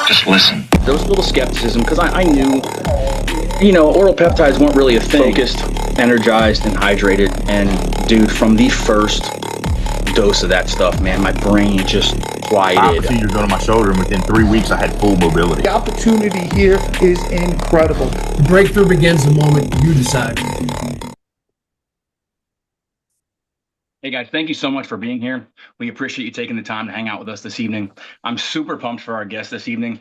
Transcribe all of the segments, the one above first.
Just listen. There was a little skepticism because I knew, oral peptides weren't really a thing. Focused, energized, and hydrated. And dude, from the first dose of that stuff, man, my brain just quieted. Procedures on my shoulder, and within 3 weeks, I had full mobility. The opportunity here is incredible. The breakthrough begins the moment you decide. Hey guys, thank you so much for being here. We appreciate you taking the time to hang out with us this evening. I'm super pumped for our guest this evening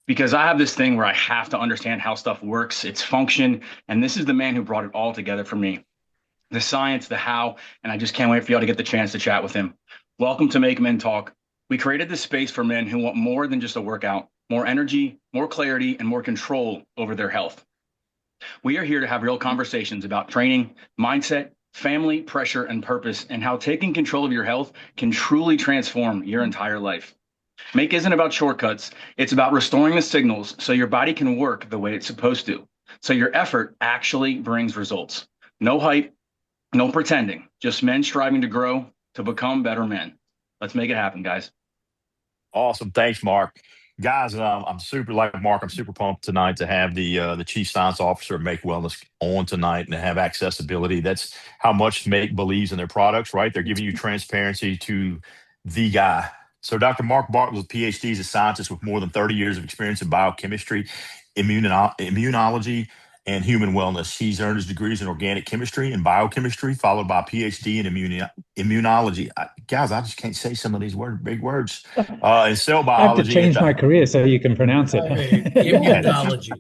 because I have this thing where I have to understand how stuff works, its function, and this is the man who brought it all together for me. The science, the how, and I just can't wait for y'all to get the chance to chat with him. Welcome to Make Men Talk. We created this space for men who want more than just a workout, more energy, more clarity, and more control over their health. We are here to have real conversations about training, mindset, family, pressure, and purpose, and how taking control of your health can truly transform your entire life. Make isn't about shortcuts. It's about restoring the signals so your body can work the way it's supposed to. So your effort actually brings results. No hype, no pretending, just men striving to grow, to become better men. Let's make it happen, guys. Awesome. Thanks, Mark. Guys, I'm super like Mark. I'm super pumped tonight to have the chief science officer of Make Wellness on tonight and to have accessibility. That's how much Make believes in their products, right? They're giving you transparency to the guy. So, Dr. Mark Bartlett, PhD, is a scientist with more than 30 years of experience in biochemistry, immunology, and human wellness. He's earned his degrees in organic chemistry and biochemistry, followed by a PhD in immunology. Guys, I just can't say some of these big words. In cell I have to biology. change my career so you can pronounce it. Immunology.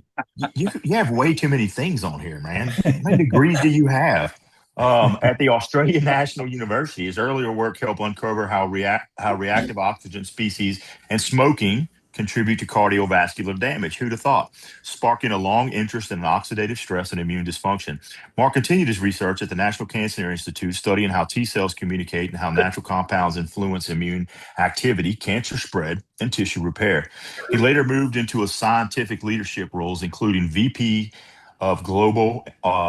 You have way too many things on here, man. How many degrees do you have? At the Australian National University, his earlier work helped uncover how reactive oxygen species and smoking contribute to cardiovascular damage. Who'd have thought? Sparking a long interest in oxidative stress and immune dysfunction. Mark continued his research at the National Cancer Institute, studying how T cells communicate and how natural compounds influence immune activity, cancer spread, and tissue repair. He later moved into a scientific leadership roles, including VP of Global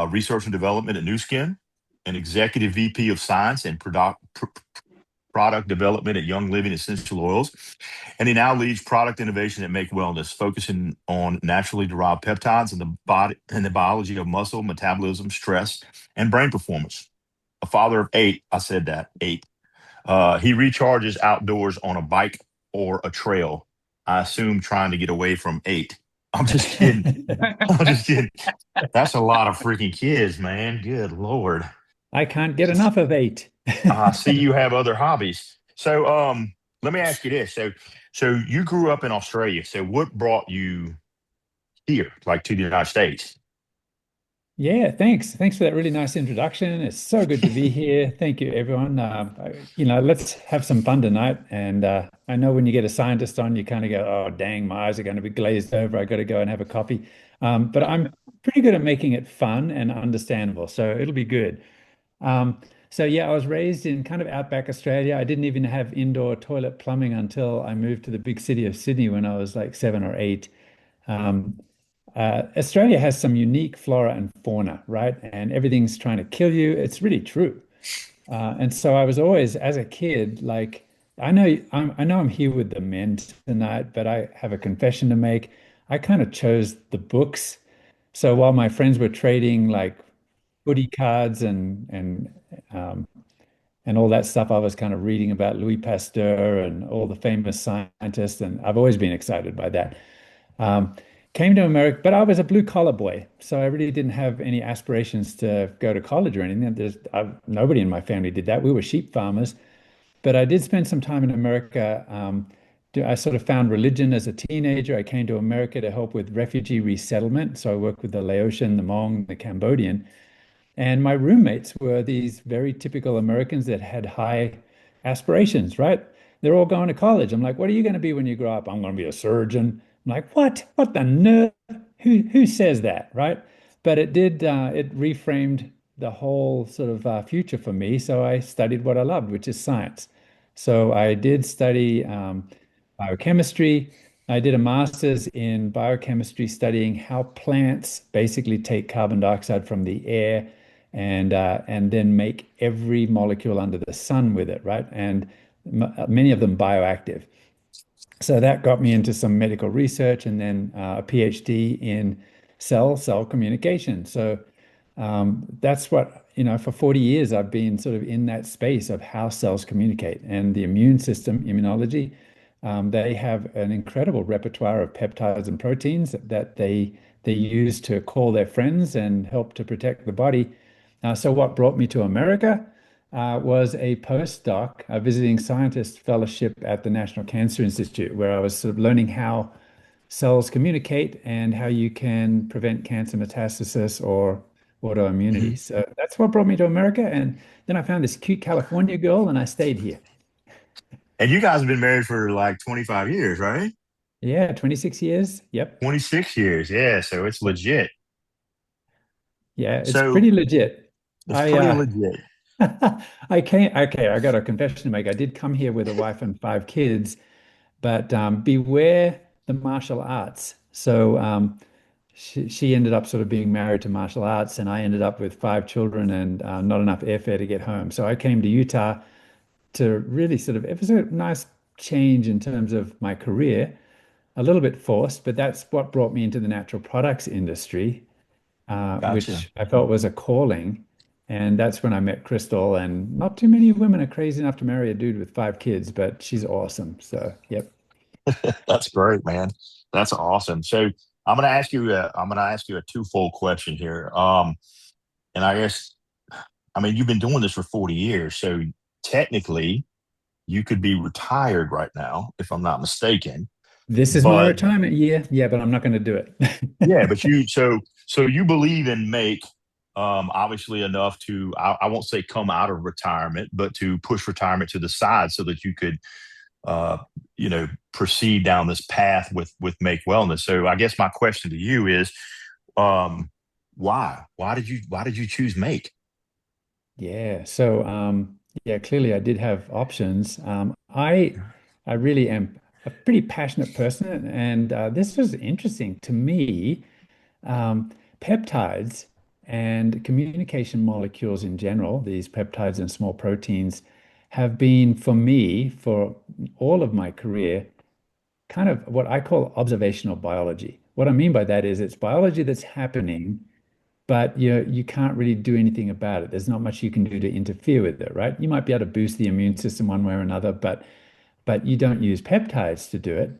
Research and Development at Nu Skin, an executive VP of Science and Product Development at Young Living Essential Oils, and he now leads product innovation at Make Wellness, focusing on naturally derived peptides in the body and the biology of muscle, metabolism, stress, and brain performance. A father of eight, I said that, eight. He recharges outdoors on a bike or a trail. I assume trying to get away from eight. I'm just kidding. I'm just kidding. That's a lot of freaking kids, man. Good Lord. I can't get enough of 8. I see you have other hobbies. So let me ask you this. So you grew up in Australia. So what brought you here, like to the United States? Yeah, thanks. Thanks for that really nice introduction. It's so good to be here. Thank you, everyone. Let's have some fun tonight. And I know when you get a scientist on, you kind of go, "Oh, dang, my eyes are going to be glazed over. I got to go and have a coffee." But I'm pretty good at making it fun and understandable, so it'll be good. So yeah, I was raised in kind of outback Australia. I didn't even have indoor toilet plumbing until I moved to the big city of Sydney when I was like 7 or 8. Um, Australia has some unique flora and fauna, right? And everything's trying to kill you. It's really true. And so I was always, as a kid, like, I know I'm here with the men tonight, but I have a confession to make. I kind of chose the books. So while my friends were trading like footy cards um, and all that stuff, I was kind of reading about Louis Pasteur and all the famous scientists, and I've always been excited by that. Um, Came to America, but I was a blue collar boy, so I really didn't have any aspirations to go to college or anything. Nobody in my family did that. We were sheep farmers, but I did spend some time in America. I sort of found religion as a teenager. I came to America to help with refugee resettlement, so I worked with the Laotian, the Hmong, the Cambodian. And my roommates were these very typical Americans that had high aspirations, right? They're all going to college. I'm like, what are you going to be when you grow up? I'm going to be a surgeon. I'm like, what? What the nerve? Who says that, right? But it reframed the whole sort of future for me. So I studied what I loved, which is science. So I did study biochemistry. I did a master's in biochemistry studying how plants basically take carbon dioxide from the air and then make every molecule under the sun with it, right? And many of them bioactive. So that got me into some medical research and then a PhD in cell communication. So that's what, for 40 years, I've been sort of in that space of how cells communicate and the immune system, immunology. They have an incredible repertoire of peptides and proteins that they use to call their friends and help to protect the body. So what brought me to America was a postdoc, a visiting scientist fellowship at the National Cancer Institute, where I was sort of learning how cells communicate and how you can prevent cancer metastasis or autoimmunity. Mhm. So that's what brought me to America. And then I found this cute California girl and I stayed here. And you guys have been married for like 25 years, right? Yeah, 26 years. Yep. 26 years. Yeah. So it's legit. Yeah, it's So pretty legit. it's I pretty legit. I can't okay, I got a confession to make. I did come here with a wife and 5 kids, but beware the martial arts. So she ended up sort of being married to martial arts, and I ended up with 5 children and not enough airfare to get home. So I came to Utah to really sort of, it was a nice change in terms of my career, a little bit forced, but that's what brought me into the natural products industry, Gotcha. which I felt was a calling. And that's when I met Crystal. And not too many women are crazy enough to marry a dude with 5 kids, but she's awesome. So, yep. That's great, man. That's awesome. So I'm gonna ask you a twofold question here. And I guess I mean you've been doing this for 40 years, so technically you could be retired right now, if I'm not mistaken. This is my But retirement year. Yeah, but I'm not going to do it. yeah, but so you believe in make obviously enough to I won't say come out of retirement, but to push retirement to the side so that you could uh, proceed down this path with Make Wellness. So I guess my question to you is, um, why? Why did you choose Make? Yeah. So, yeah, clearly I did have options. I really am a pretty passionate person, and this was interesting to me. Um, Peptides and communication molecules in general, these peptides and small proteins, have been for me for all of my career kind of what I call observational biology. What I mean by that is it's biology that's happening, but you can't really do anything about it. There's not much you can do to interfere with it, right? You might be able to boost the immune system one way or another, but you don't use peptides to do it.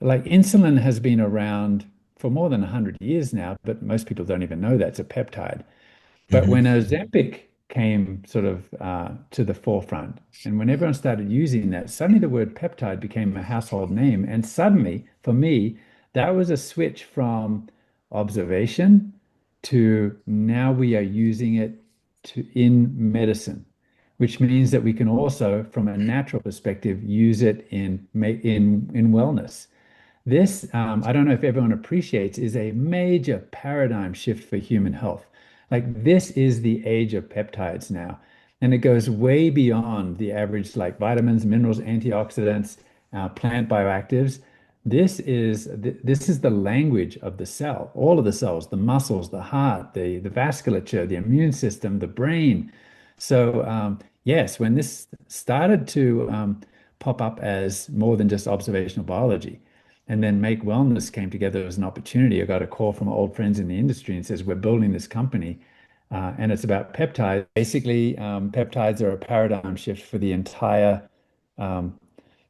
Like insulin has been around for more than 100 years now, but most people don't even know that's a peptide. But Hmm. when Ozempic came sort of to the forefront, and when everyone started using that, suddenly the word peptide became a household name. And suddenly, for me, that was a switch from observation to now we are using it in medicine, which means that we can also, from a natural perspective, use it in wellness. This, I don't know if everyone appreciates, is a major paradigm shift for human health. Like this is the age of peptides now, and it goes way beyond the average, like vitamins, minerals, antioxidants, plant bioactives. This is the language of the cell, all of the cells, the muscles, the heart, the vasculature, the immune system, the brain. So yes, when this started to pop up as more than just observational biology, and then Make Wellness came together as an opportunity. I got a call from old friends in the industry and says, we're building this company. And it's about peptides. Basically, peptides are a paradigm shift um,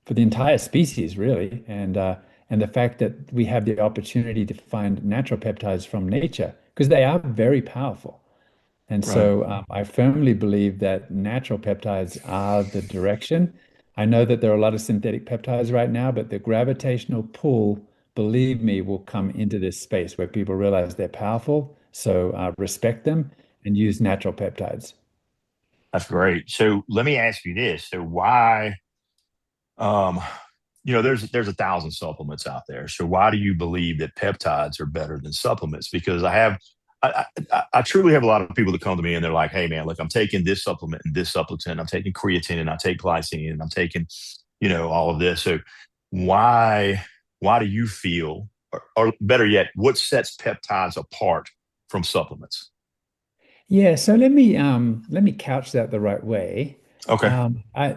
for the entire species, really. And the fact that we have the opportunity to find natural peptides from nature, because they are very powerful. And Right. so I firmly believe that natural peptides are the direction. I know that there are a lot of synthetic peptides right now, but the gravitational pull, believe me, will come into this space where people realize they're powerful. So respect them and use natural peptides. That's great. So let me ask you this. So why, um, there's a thousand supplements out there. So why do you believe that peptides are better than supplements? Because I truly have a lot of people that come to me and they're like, hey man, look, I'm taking this supplement and this supplement. I'm taking creatine and I take glycine and I'm taking, all of this. So why, why do you feel, or better yet, what sets peptides apart from supplements? Yeah, so let me couch that the right way. Okay. I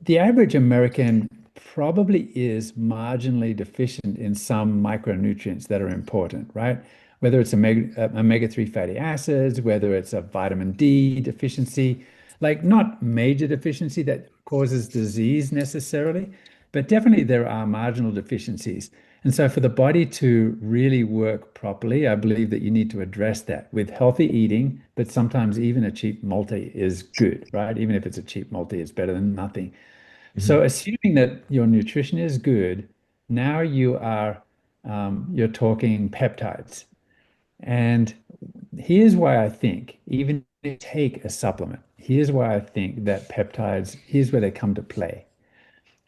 The average American probably is marginally deficient in some micronutrients that are important, right? Whether it's omega-3 fatty acids, whether it's a vitamin D deficiency, like not major deficiency that causes disease necessarily, but definitely there are marginal deficiencies. And so for the body to really work properly, I believe that you need to address that with healthy eating, but sometimes even a cheap multi is good, right? Even if it's a cheap multi, it's better than nothing. So Mhm. assuming that your nutrition is good, now you're talking peptides. And here's why I think, even if you take a supplement, here's why I think that peptides, here's where they come to play,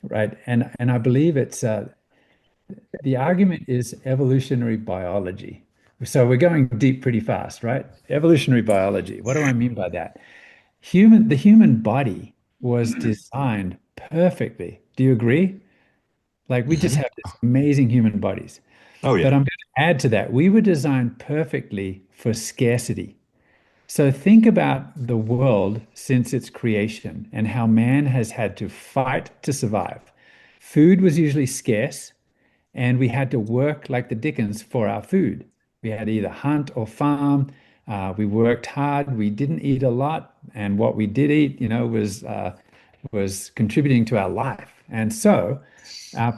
right? And I believe it's the argument is evolutionary biology. So we're going deep pretty fast, right? Evolutionary biology. What do I mean by that? The human body was designed perfectly. Do you agree? Like we just Mhm. have this amazing human bodies. Oh But yeah. I'm going to add to that. We were designed perfectly for scarcity. So think about the world since its creation and how man has had to fight to survive. Food was usually scarce, and we had to work like the dickens for our food. We had to either hunt or farm. We worked hard. We didn't eat a lot, and what we did eat, was contributing to our life. And so,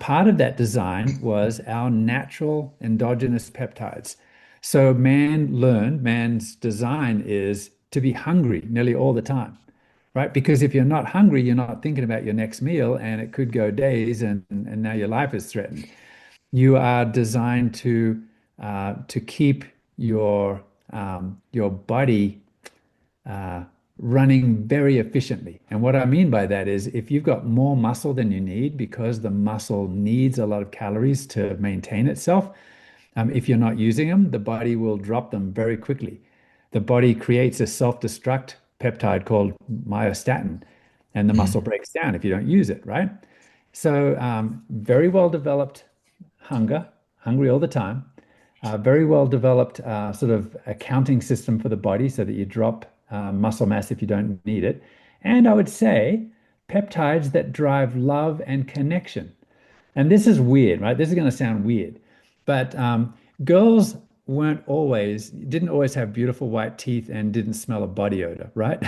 part of that design was our natural endogenous peptides. So man's design is to be hungry nearly all the time, right? Because if you're not hungry, you're not thinking about your next meal, and it could go days, and now your life is threatened. You are designed to keep your body running very efficiently. And what I mean by that is if you've got more muscle than you need because the muscle needs a lot of calories to maintain itself, if you're not using them, the body will drop them very quickly. The body creates a self-destruct peptide called myostatin, and the Mhm. muscle breaks down if you don't use it, right? So, very well developed hungry all the time, very well developed sort of accounting system for the body so that you drop muscle mass if you don't need it. And I would say peptides that drive love and connection. And this is weird, right? This is going to sound weird, but girls didn't always have beautiful white teeth and didn't smell a body odor, right?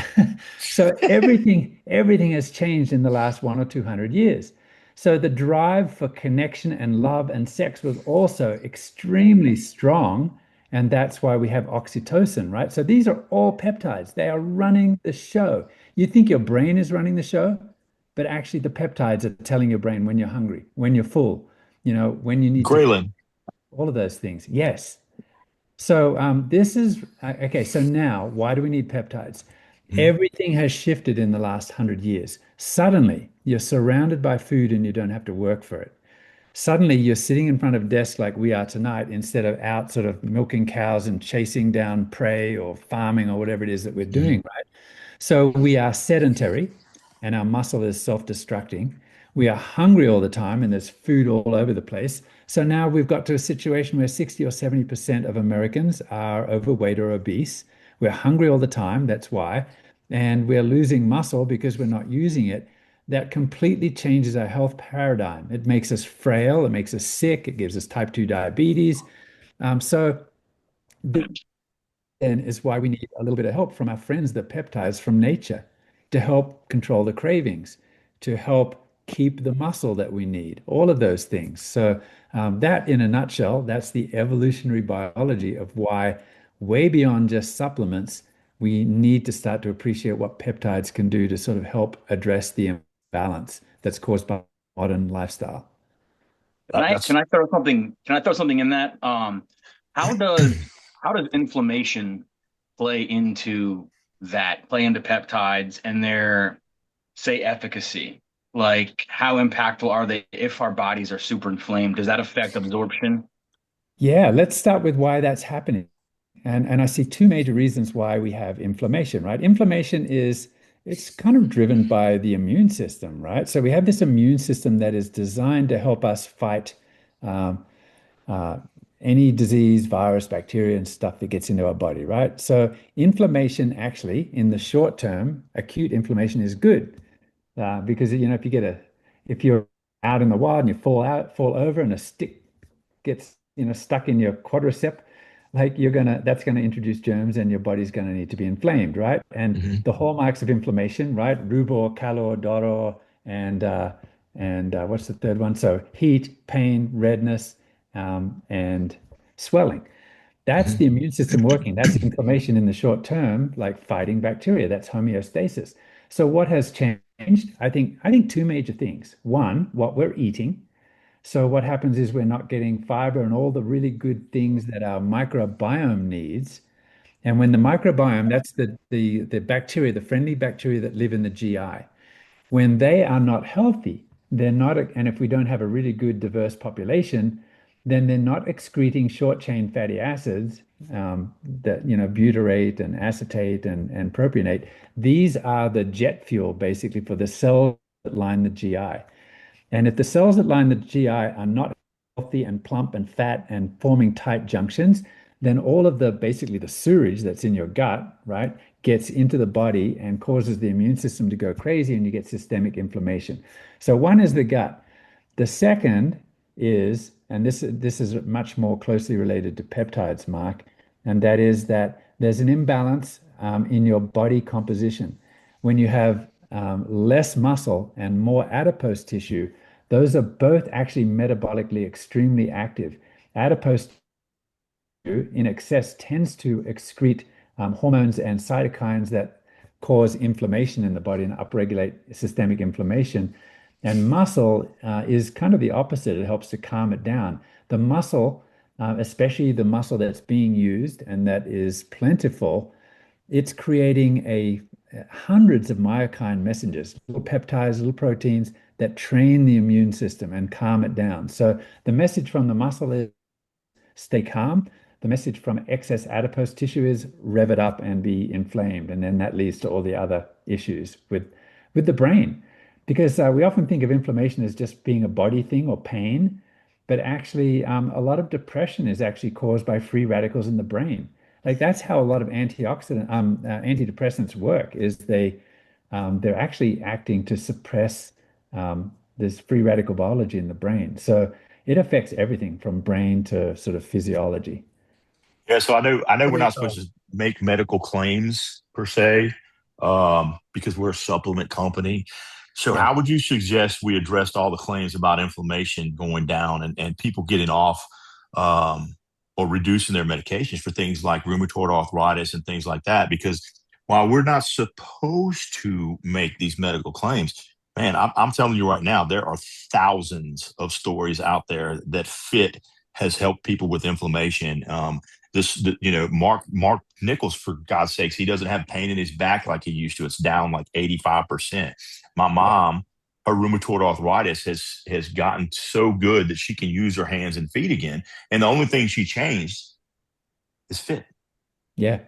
So everything has changed in the last 1 or 200 years. So the drive for connection and love and sex was also extremely strong, and that's why we have oxytocin, right? So these are all peptides. They are running the show. You think your brain is running the show? But actually the peptides are telling your brain when you're hungry, when you're full, when you need to, Ghrelin. all of those things. Yes. So this is okay. So now, why do we need peptides? Mhm. Everything has shifted in the last 100 years. Suddenly, you're surrounded by food and you don't have to work for it. Suddenly, you're sitting in front of a desk like we are tonight instead of out sort of milking cows and chasing down prey or farming or whatever it is that we're Mhm. doing, right? So we are sedentary and our muscle is self-destructing. We are hungry all the time and there's food all over the place. So now we've got to a situation where 60 or 70% of Americans are overweight or obese. We're hungry all the time, that's why. And we're losing muscle because we're not using it. That completely changes our health paradigm. It makes us frail, it makes us sick, it gives us type 2 diabetes. So then is why we need a little bit of help from our friends, the peptides from nature, to help control the cravings, to help keep the muscle that we need, all of those things. So, that in a nutshell, that's the evolutionary biology of why, way beyond just supplements, we need to start to appreciate what peptides can do to sort of help address the imbalance that's caused by modern lifestyle. That's Can I throw something in that? How does how does inflammation play into peptides and their say efficacy? Like how impactful are they if our bodies are super inflamed? Does that affect absorption? Yeah, let's start with why that's happening. And I see two major reasons why we have inflammation, right? Inflammation is it's kind of driven by the immune system, right? So we have this immune system that is designed to help us fight um, uh, any disease, virus, bacteria, and stuff that gets into our body, right? So inflammation actually, in the short term, acute inflammation is good because if you're out in the wild and you fall over, and a stick gets, stuck in your quadricep, like that's gonna introduce germs, and your body's gonna need to be inflamed, right? And Hmm. the hallmarks of inflammation, right? Rubor, calor, doror, and what's the third one? So heat, pain, redness, and swelling. That's the Hmm. immune system working. That's inflammation in the short term, like fighting bacteria. That's homeostasis. So what has changed? I think two major things. One, what we're eating. So what happens is we're not getting fiber and all the really good things that our microbiome needs. And when the microbiome, that's the bacteria, the friendly bacteria that live in the GI, when they are not healthy, they're not, and if we don't have a really good diverse population, then they're not excreting short chain fatty acids, that, butyrate and acetate and propionate. These are the jet fuel basically for the cells that line the GI. And if the cells that line the GI are not healthy and plump and fat and forming tight junctions, then all of the basically the sewage that's in your gut, right, gets into the body and causes the immune system to go crazy, and you get systemic inflammation. So one is the gut. The second is, and this is much more closely related to peptides, Mark, and that is that there's an imbalance in your body composition. When you have less muscle and more adipose tissue, those are both actually metabolically extremely active. Adipose in excess tends to excrete hormones and cytokines that cause inflammation in the body and upregulate systemic inflammation. And muscle is kind of the opposite. It helps to calm it down. The muscle, especially the muscle that's being used and that is plentiful, it's creating a hundreds of myokine messengers, little peptides, little proteins that train the immune system and calm it down. So the message from the muscle is stay calm. The message from excess adipose tissue is rev it up and be inflamed. And then that leads to all the other issues with the brain. Because we often think of inflammation as just being a body thing or pain, but actually a lot of depression is actually caused by free radicals in the brain. Like that's how a lot of antidepressants work, is they're actually acting to suppress this free radical biology in the brain. So it affects everything from brain to sort of physiology. Yeah, so I know we're Funny, not supposed to make medical claims per se, because we're a supplement company. So Yeah. how would you suggest we addressed all the claims about inflammation going down and people getting off or reducing their medications for things like rheumatoid arthritis and things like that? Because while we're not supposed to make these medical claims, man, I'm telling you right now, there are thousands of stories out there that fit has helped people with inflammation. Mark Nichols, for God's sakes, he doesn't have pain in his back like he used to. It's down like 85%. My Yeah. mom, her rheumatoid arthritis has gotten so good that she can use her hands and feet again. And the only thing she changed is fit. Yeah.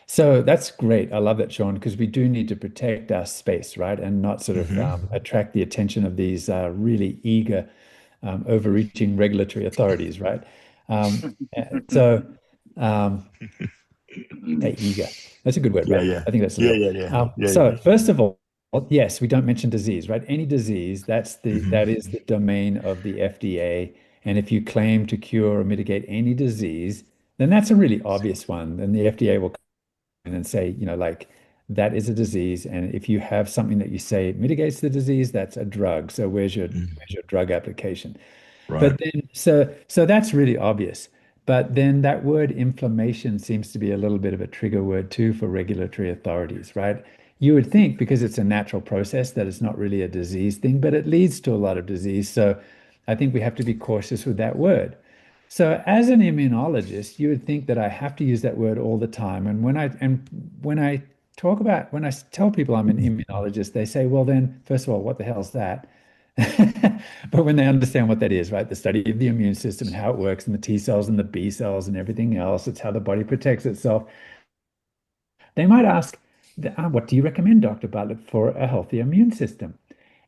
So that's great. I love that, Sean, because we do need to protect our space, right? And not sort of Hmm. attract the attention of these really eager, overreaching regulatory authorities, right? So, um, eager. That's a good word, Yeah, right? yeah. I think that's a Yeah, little. yeah, yeah. Yeah, yeah. So first of all, yes, we don't mention disease, right? Any disease, Hmm. that is the domain of the FDA. And if you claim to cure or mitigate any disease, then that's a really obvious one. Then the FDA will come in and say, like that is a disease. And if you have something that you say mitigates the disease, that's a drug. So where's your drug application? Right. But then, so that's really obvious. But then that word inflammation seems to be a little bit of a trigger word too for regulatory authorities, right? You would think because it's a natural process that it's not really a disease thing, but it leads to a lot of disease. So I think we have to be cautious with that word. So as an immunologist, you would think that I have to use that word all the time. And when I when I tell people I'm an immunologist, they say, well, then, first of all, what the hell's that? But when they understand what that is, right, the study of the immune system and how it works and the T cells and the B cells and everything else, it's how the body protects itself. They might ask, what do you recommend, Dr. Bartlett, for a healthy immune system?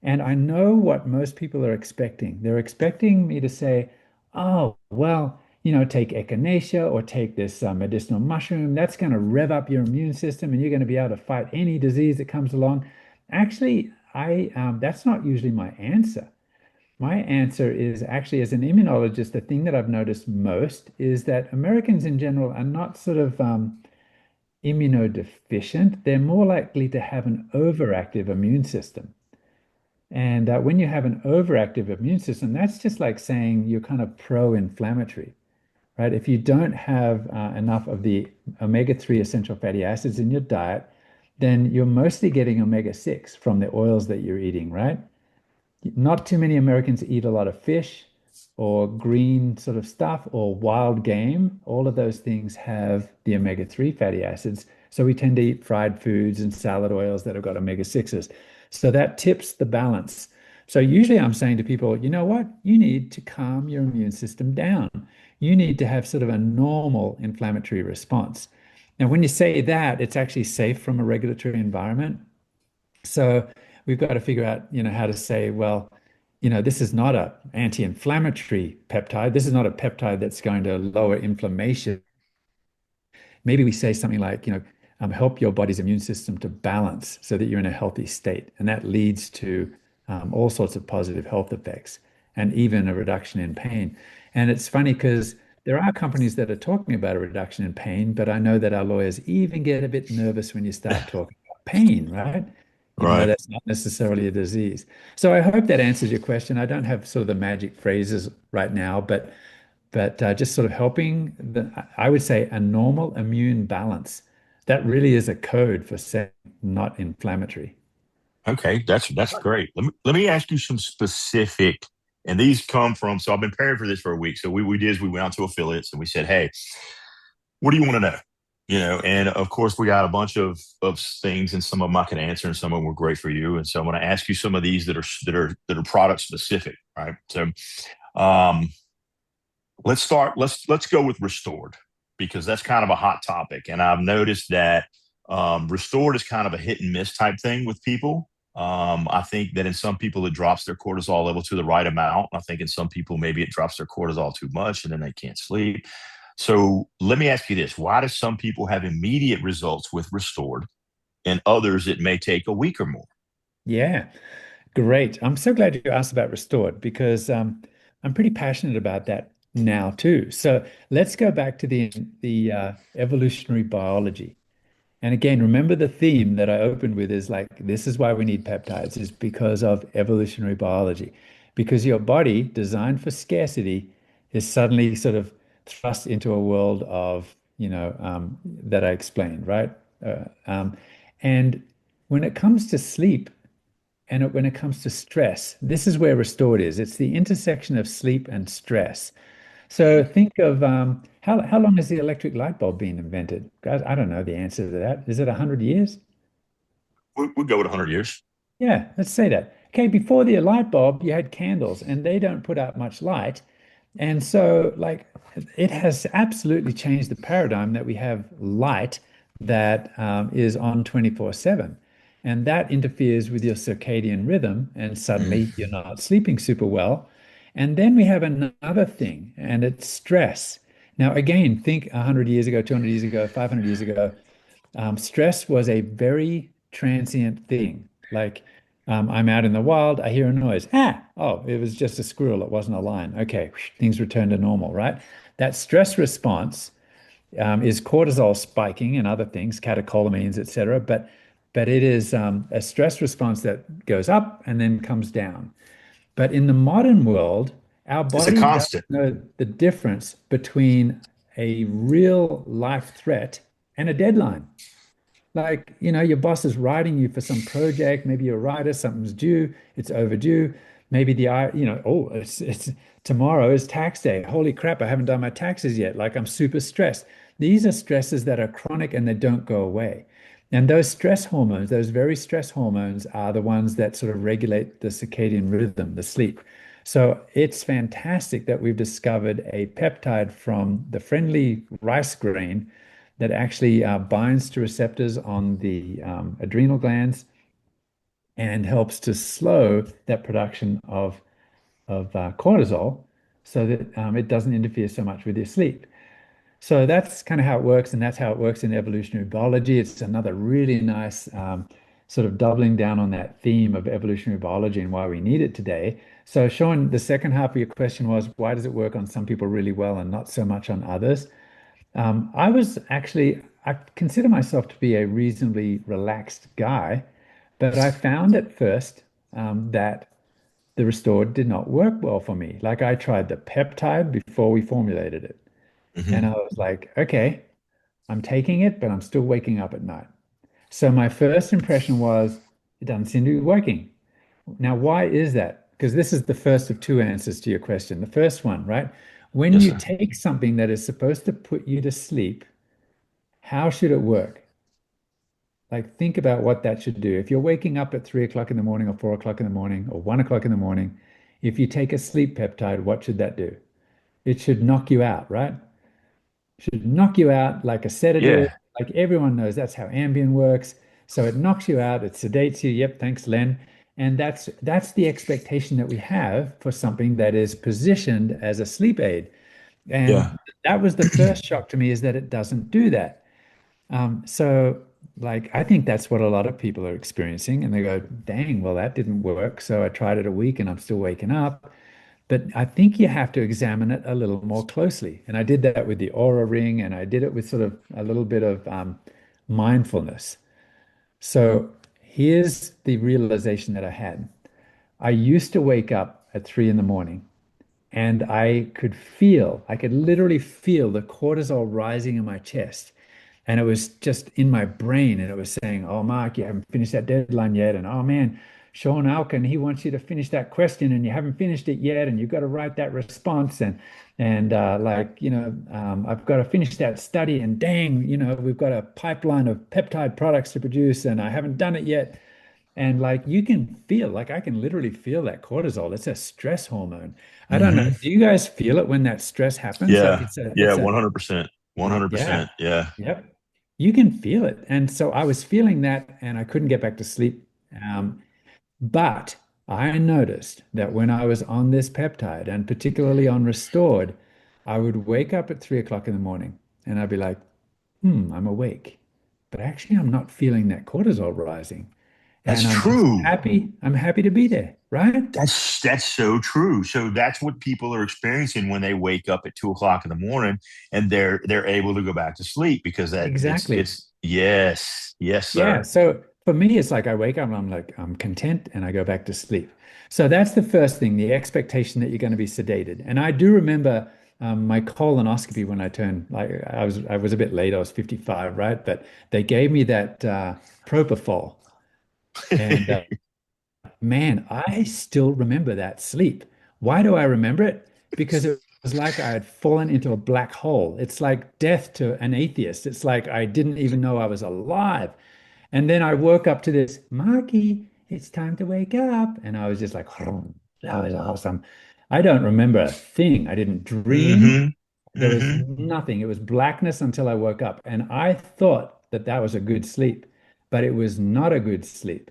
And I know what most people are expecting. They're expecting me to say, oh, well, take echinacea or take this medicinal mushroom. That's going to rev up your immune system and you're going to be able to fight any disease that comes along. Actually, I that's not usually my answer. My answer is actually, as an immunologist, the thing that I've noticed most is that Americans in general are not sort of immunodeficient. They're more likely to have an overactive immune system. And when you have an overactive immune system, that's just like saying you're kind of pro-inflammatory, right? If you don't have enough of the omega-3 essential fatty acids in your diet, then you're mostly getting omega-6 from the oils that you're eating, right? Not too many Americans eat a lot of fish or green sort of stuff or wild game. All of those things have the omega-3 fatty acids. So we tend to eat fried foods and salad oils that have got omega-6s. So that tips the balance. So usually I'm saying to people, you know what? You need to calm your immune system down. You need to have sort of a normal inflammatory response. Now, when you say that, it's actually safe from a regulatory environment. So we've got to figure out, how to say, well, this is not a anti-inflammatory peptide. This is not a peptide that's going to lower inflammation. Maybe we say something like, help your body's immune system to balance so that you're in a healthy state. And that leads to all sorts of positive health effects and even a reduction in pain. And it's funny because there are companies that are talking about a reduction in pain, but I know that our lawyers even get a bit nervous when you start talking about pain, right? Even though Right. that's not necessarily a disease. So I hope that answers your question. I don't have sort of the magic phrases right now, but just sort of helping I would say a normal immune balance. That really is a code for saying not inflammatory. Okay, that's great. Let me ask you some specific, and these come from. So I've been preparing for this for a week. So we did is we went out to affiliates and we said, hey, what do you want to know? And of course we got a bunch of things, and some of them I can answer, and some of them were great for you. And so I'm going to ask you some of these that are product specific, right? So um, let's start. Let's go with restored because that's kind of a hot topic, and I've noticed that restored is kind of a hit and miss type thing with people. I think that in some people it drops their cortisol level to the right amount. I think in some people maybe it drops their cortisol too much, and then they can't sleep. So let me ask you this: why do some people have immediate results with restored, and others it may take a week or more? Yeah, great. I'm so glad you asked about restored because I'm pretty passionate about that now too. So let's go back to the evolutionary biology. And again, remember the theme that I opened with is like, this is why we need peptides, is because of evolutionary biology. Because your body, designed for scarcity, is suddenly sort of thrust into a world of, that I explained, right? Uh, um, and when it comes to sleep and when it comes to stress, this is where restored is. It's the intersection of sleep and stress. So think of how long has the electric light bulb been invented? Guys, I don't know the answer to that. Is it 100 years? We'll go with 100 years. Yeah, let's say that. Okay, before the light bulb, you had candles and they don't put out much light. And so, like, it has absolutely changed the paradigm that we have light that is on 24/7. And that interferes with your circadian rhythm, and Mm. suddenly you're not sleeping super well. And then we have another thing, and it's stress. Now, again, think 100 years ago, 200 years ago, 500 years ago. Stress was a very transient thing. Like, I'm out in the wild, I hear a noise. Oh, it was just a squirrel. It wasn't a lion. Okay, things return to normal, right? That stress response is cortisol spiking and other things, catecholamines, etc. But it is a stress response that goes up and then comes down. But in the modern world, our It's a body doesn't constant. know the difference between a real life threat and a deadline. Like, your boss is writing you for some project, maybe you're a writer, something's due, it's overdue. Maybe oh, it's tomorrow is tax day. Holy crap, I haven't done my taxes yet. Like I'm super stressed. These are stresses that are chronic and they don't go away. And those stress hormones, those very stress hormones are the ones that sort of regulate the circadian rhythm, the sleep. So it's fantastic that we've discovered a peptide from the friendly rice grain that actually binds to receptors on the adrenal glands and helps to slow that production of cortisol so that it doesn't interfere so much with your sleep. So that's kind of how it works, and that's how it works in evolutionary biology. It's another really nice sort of doubling down on that theme of evolutionary biology and why we need it today. So, Sean, the second half of your question was, why does it work on some people really well and not so much on others? I consider myself to be a reasonably relaxed guy, but I found at first that the restored did not work well for me. Like I tried the peptide before we formulated it, and Hmm. I was like, okay, I'm taking it, but I'm still waking up at night. So my first impression was it doesn't seem to be working. Now, why is that? Because this is the first of two answers to your question. The first one, right? When Yes, you sir. take something that is supposed to put you to sleep, how should it work? Like, think about what that should do. If you're waking up at 3 o'clock in the morning or 4 o'clock in the morning or 1 o'clock in the morning, if you take a sleep peptide, what should that do? It should knock you out, right? Should knock you out like a sedative. Yeah. Like everyone knows that's how Ambien works. So it knocks you out, it sedates you. Yep, thanks, Len. And that's the expectation that we have for something that is positioned as a sleep aid. Yeah. And that was the first shock to me is that it doesn't do that. So like I think that's what a lot of people are experiencing, and they go, dang, well, that didn't work. So I tried it a week and I'm still waking up. But I think you have to examine it a little more closely. And I did that with the Aura Ring, and I did it with sort of a little bit of mindfulness. So here's the realization that I had. I used to wake up at 3 in the morning and I could literally feel the cortisol rising in my chest. And it was just in my brain. And it was saying, oh, Mark, you haven't finished that deadline yet. And oh, man, Sean Alkin, he wants you to finish that question and you haven't finished it yet. And you've got to write that response. I've got to finish that study. And dang, we've got a pipeline of peptide products to produce and I haven't done it yet. And like you can feel, like I can literally feel that cortisol. It's a stress hormone. I don't know. Hmm. Do you guys feel it when that stress happens? Like Yeah. it's a, Yeah. it's a, 100%. yeah, 100%. Yeah. yep. You can feel it. And so I was feeling that and I couldn't get back to sleep. Um, but I noticed that when I was on this peptide and particularly on Restored, I would wake up at 3 o'clock in the morning and I'd be like, I'm awake. But actually, I'm not feeling that cortisol rising. That's And I'm just true. happy. I'm happy to be there, right? That's so true. So that's what people are experiencing when they wake up at 2 o'clock in the morning and they're able to go back to sleep because that Exactly. it's yes, yes, Yeah. sir. So for me, it's like I wake up and I'm like, I'm content and I go back to sleep. So that's the first thing, the expectation that you're going to be sedated. And I do remember my colonoscopy when I turned, like I was a bit late, I was 55, right? But they gave me that propofol. And man, I still remember that sleep. Why do I remember it? Because it was like I had fallen into a black hole. It's like death to an atheist. It's like I didn't even know I was alive. And then I woke up to this, Marky, it's time to wake up. And I was just like, oh, that was awesome. I don't remember a thing. I didn't dream. Hmm. There was Hmm. nothing. It was blackness until I woke up. And I thought that that was a good sleep, but it was not a good sleep.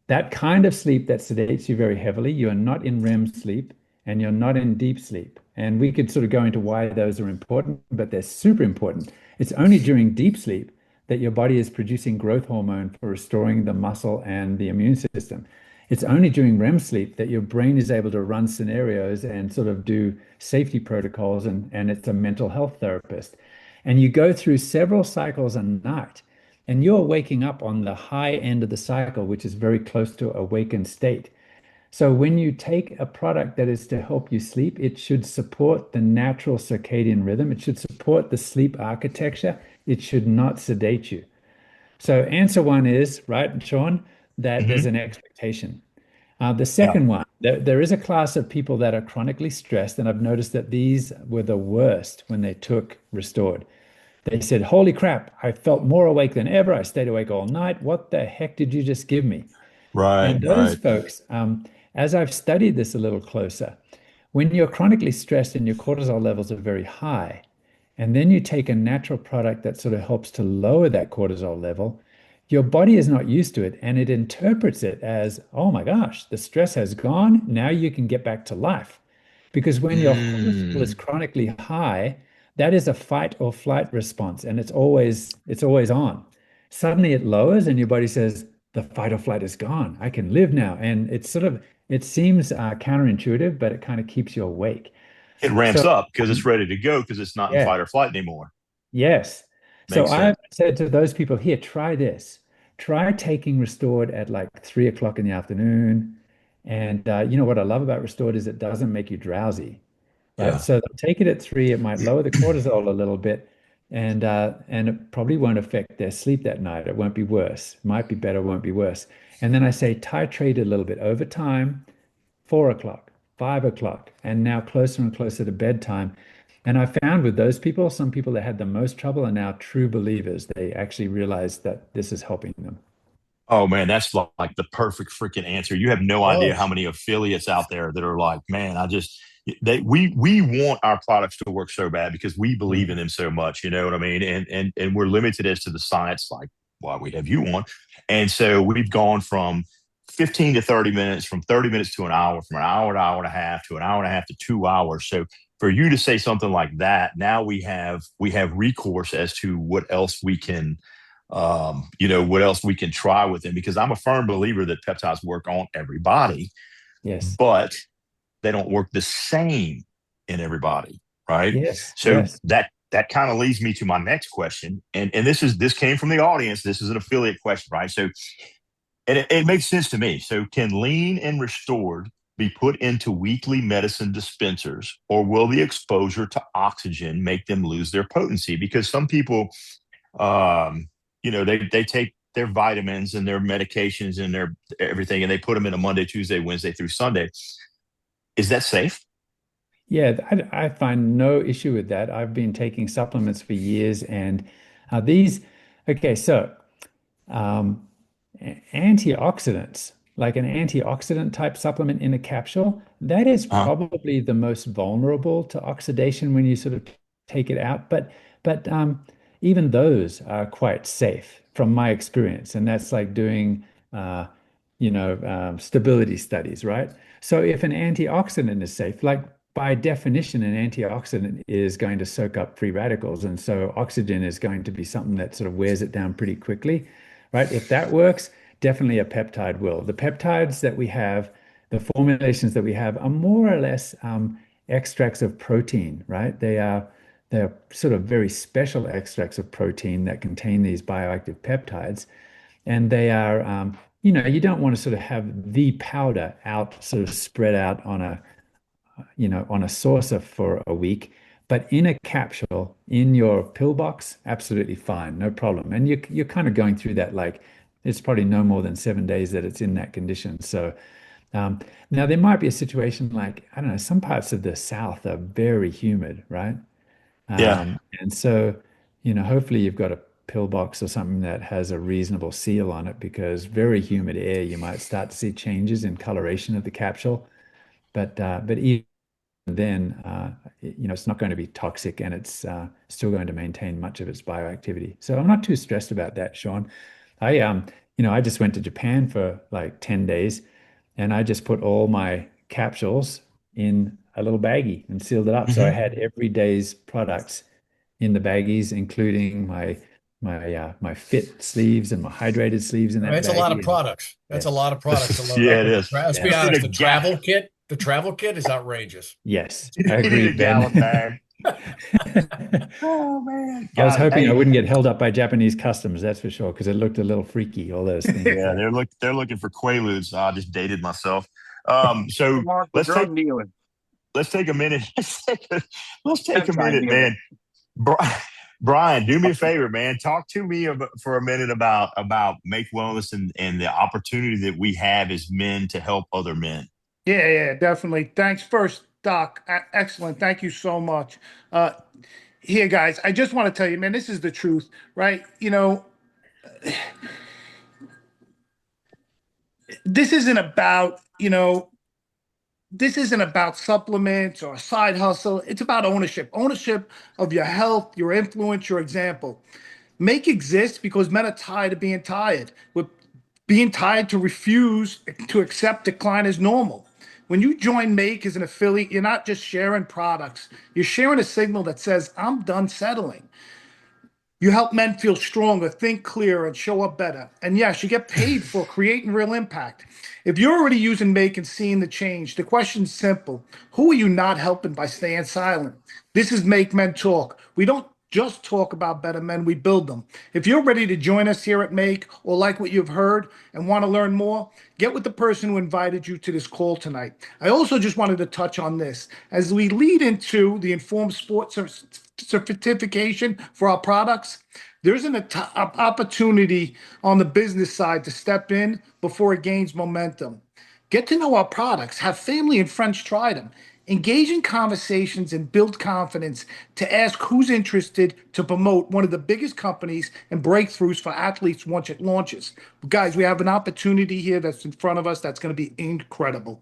That kind of sleep that sedates you very heavily, you are not in REM sleep and you're not in deep sleep. And we could sort of go into why those are important, but they're super important. It's only during deep sleep that your body is producing growth hormone for restoring the muscle and the immune system. It's only during REM sleep that your brain is able to run scenarios and sort of do safety protocols, and it's a mental health therapist. And you go through several cycles a night, and you're waking up on the high end of the cycle, which is very close to awakened state. So when you take a product that is to help you sleep, it should support the natural circadian rhythm. It should support the sleep architecture. It should not sedate you. So answer one is, right, Sean, that there's Hmm. an expectation. The Yeah. second one, there is a class of people that are chronically stressed, and I've noticed that these were the worst when they took Restored. They said, holy crap, I felt more awake than ever. I stayed awake all night. What the heck did you just give me? Right. And those Right. folks, as I've studied this a little closer, when you're chronically stressed and your cortisol levels are very high, and then you take a natural product that sort of helps to lower that cortisol level, your body is not used to it and it interprets it as, oh my gosh, the stress has gone. Now you can get back to life. Because when your cortisol is Mm. chronically high, that is a fight or flight response and it's always on. Suddenly it lowers and your body says, the fight or flight is gone. I can live now. And it's sort of, it seems counterintuitive, but it kind of keeps you awake. It So, ramps up because it's ready to go because it's not in yeah, fight or flight anymore. yes. So Makes I sense. said to those people, here, try this. Try taking Restored at like 3 o'clock in the afternoon. And you know what I love about Restored is it doesn't make you drowsy, right? Yeah. So take it at 3. It might lower the cortisol a little bit, and it probably won't affect their sleep that night. It won't be worse. It might be better, won't be worse. And then I say titrate a little bit over time, 4 o'clock, 5 o'clock, and now closer and closer to bedtime. And I found with those people, some people that had the most trouble are now true believers. They actually realize that this is helping them. Oh man, that's like the perfect freaking answer. You have no idea how Was. many affiliates out there that are like, man, I just we want our products to work so bad because we believe in Mm. them so much. You know what I mean? And we're limited as to the science, like why we have you on. And so we've gone from 15 to 30 minutes, from 30 minutes to an hour, from an hour to hour and a half to an hour and a half to 2 hours. So for you to say something like that, now we have recourse as to what else we can what else we can try with them because I'm a firm believer that peptides work on everybody, Yes. but they don't work the same in everybody, right? Yes. So Yes. that kind of leads me to my next question, and this came from the audience. This is an affiliate question, right? So, and it makes sense to me. So, can Lean and Restored be put into weekly medicine dispensers, or will the exposure to oxygen make them lose their potency? Because some people um, they take their vitamins and their medications and their everything, and they put them in a Monday, Tuesday, Wednesday through Sunday. Is that safe? Yeah, I find no issue with that. I've been taking supplements for years, and these, okay, so um, antioxidants, like an antioxidant type supplement in a capsule, that is Uh, probably the most vulnerable to oxidation when you sort of take it out. But even those are quite safe from my experience, and that's like doing uh, stability studies, right? So if an antioxidant is safe, like by definition, an antioxidant is going to soak up free radicals, and so oxygen is going to be something that sort of wears it down pretty quickly, right? If that works, definitely a peptide will. The peptides that we have, the formulations that we have, are more or less extracts of protein, right? They're sort of very special extracts of protein that contain these bioactive peptides, and they are, you don't want to sort of have the powder out, sort of spread out on a saucer for a week. But in a capsule, in your pill box, absolutely fine, no problem. And you're kind of going through that like it's probably no more than 7 days that it's in that condition. So um, now there might be a situation like, I don't know, some parts of the South are very humid, right? yeah, And so, hopefully you've got a pillbox or something that has a reasonable seal on it because very humid air, you might start to see changes in coloration of the capsule. But even then, it's not going to be toxic and it's still going to maintain much of its bioactivity. So I'm not too stressed about that, Sean. I just went to Japan for like 10 days and I just put all my capsules in a little baggie and sealed it up. So I hmm had every day's products in the baggies, including my fit sleeves and my hydrated sleeves in that That's a lot of baggie. And products. That's yeah, a lot of products to load yeah, up. it And is. let's yeah, be You need honest, a the travel kit is outrageous. yes, I you need agree, a gallon Ben. bag. Oh man, I was God, hoping I hey, wouldn't get held up by Japanese customs, that's for sure, because it looked a little freaky, all those things yeah, there. they're looking for Quaaludes. So I just dated myself. So Mark, the let's take drug dealer. let's take a minute. Let's take a Peptide minute, dealer. man. Bri- Brian, do me a favor, man. Talk to me for a minute about Make Wellness and the opportunity that we have as men to help other men. Yeah, yeah, definitely. Thanks first, Doc. Excellent. Thank you so much. Uh, Here, guys, I just want to tell you, man, this is the truth, right? This isn't about, this isn't about supplements or a side hustle. It's about ownership of your health, your influence, your example. Make exists because men are tired of being tired. We're being tired to refuse to accept decline as normal. When you join Make as an affiliate, you're not just sharing products, you're sharing a signal that says, I'm done settling. You help men feel stronger, think clearer, and show up better. And yes, you get paid for creating real impact. If you're already using Make and seeing the change, the question's simple. Who are you not helping by staying silent? This is Make Men Talk. We don't just talk about better men, we build them. If you're ready to join us here at Make or like what you've heard and want to learn more, get with the person who invited you to this call tonight. I also just wanted to touch on this as we lead into the informed sports certification for our products. There's an opportunity on the business side to step in before it gains momentum. Get to know our products, have family and friends try them, engage in conversations and build confidence to ask who's interested to promote one of the biggest companies and breakthroughs for athletes once it launches. But guys, we have an opportunity here that's in front of us that's going to be incredible.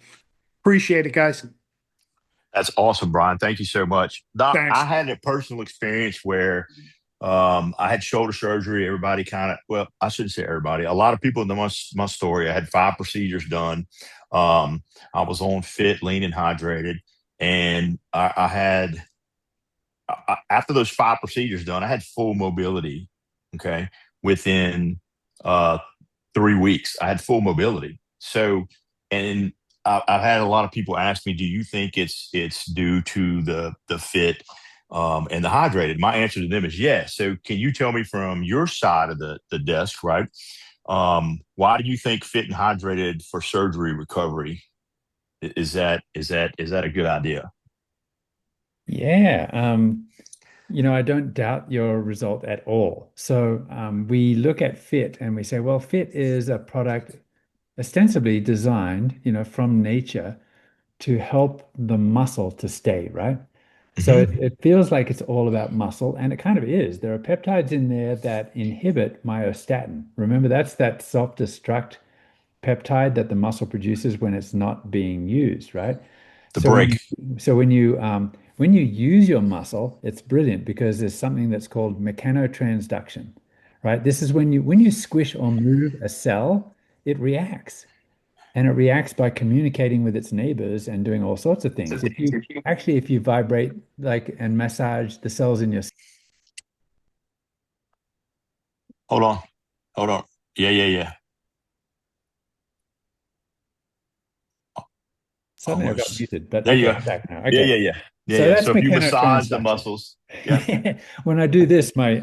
Appreciate it, guys. That's awesome, Brian. Thank you so much. Doc, I Thanks. had a personal experience where I had shoulder surgery. Everybody kind of, well, I shouldn't say everybody. A lot of people in my story. I had 5 procedures done. I was on fit, lean, and hydrated, and I had after those 5 procedures done, I had full mobility. Okay, within uh, 3 weeks, I had full mobility. So, and I've had a lot of people ask me, "Do you think it's due to the fit and the hydrated?" My answer to them is yes. So, can you tell me from your side of the desk, right? Why do you think fit and hydrated for surgery recovery is that a good idea? Yeah. I don't doubt your result at all. So we look at fit and we say, well, fit is a product ostensibly designed, from nature to help the muscle to stay, right? So it, Hmm. it feels like it's all about muscle, and it kind of is. There are peptides in there that inhibit myostatin. Remember, that's that self-destruct peptide that the muscle produces when it's not being used, right? The So when break. so when you use your muscle, it's brilliant because there's something that's called mechanotransduction, right? This is when you squish or move a cell, it reacts. And it reacts by communicating with its neighbors and doing all sorts of things. If you vibrate like and massage the cells in your Hold on. Hold on. Yeah, yeah, yeah. suddenly I got Almost. muted, but There you okay, go. I'm back now. Yeah, Okay. yeah, yeah. Yeah, So yeah. that's So if you massage the mechanotransduction. muscles, yeah. When I do this, my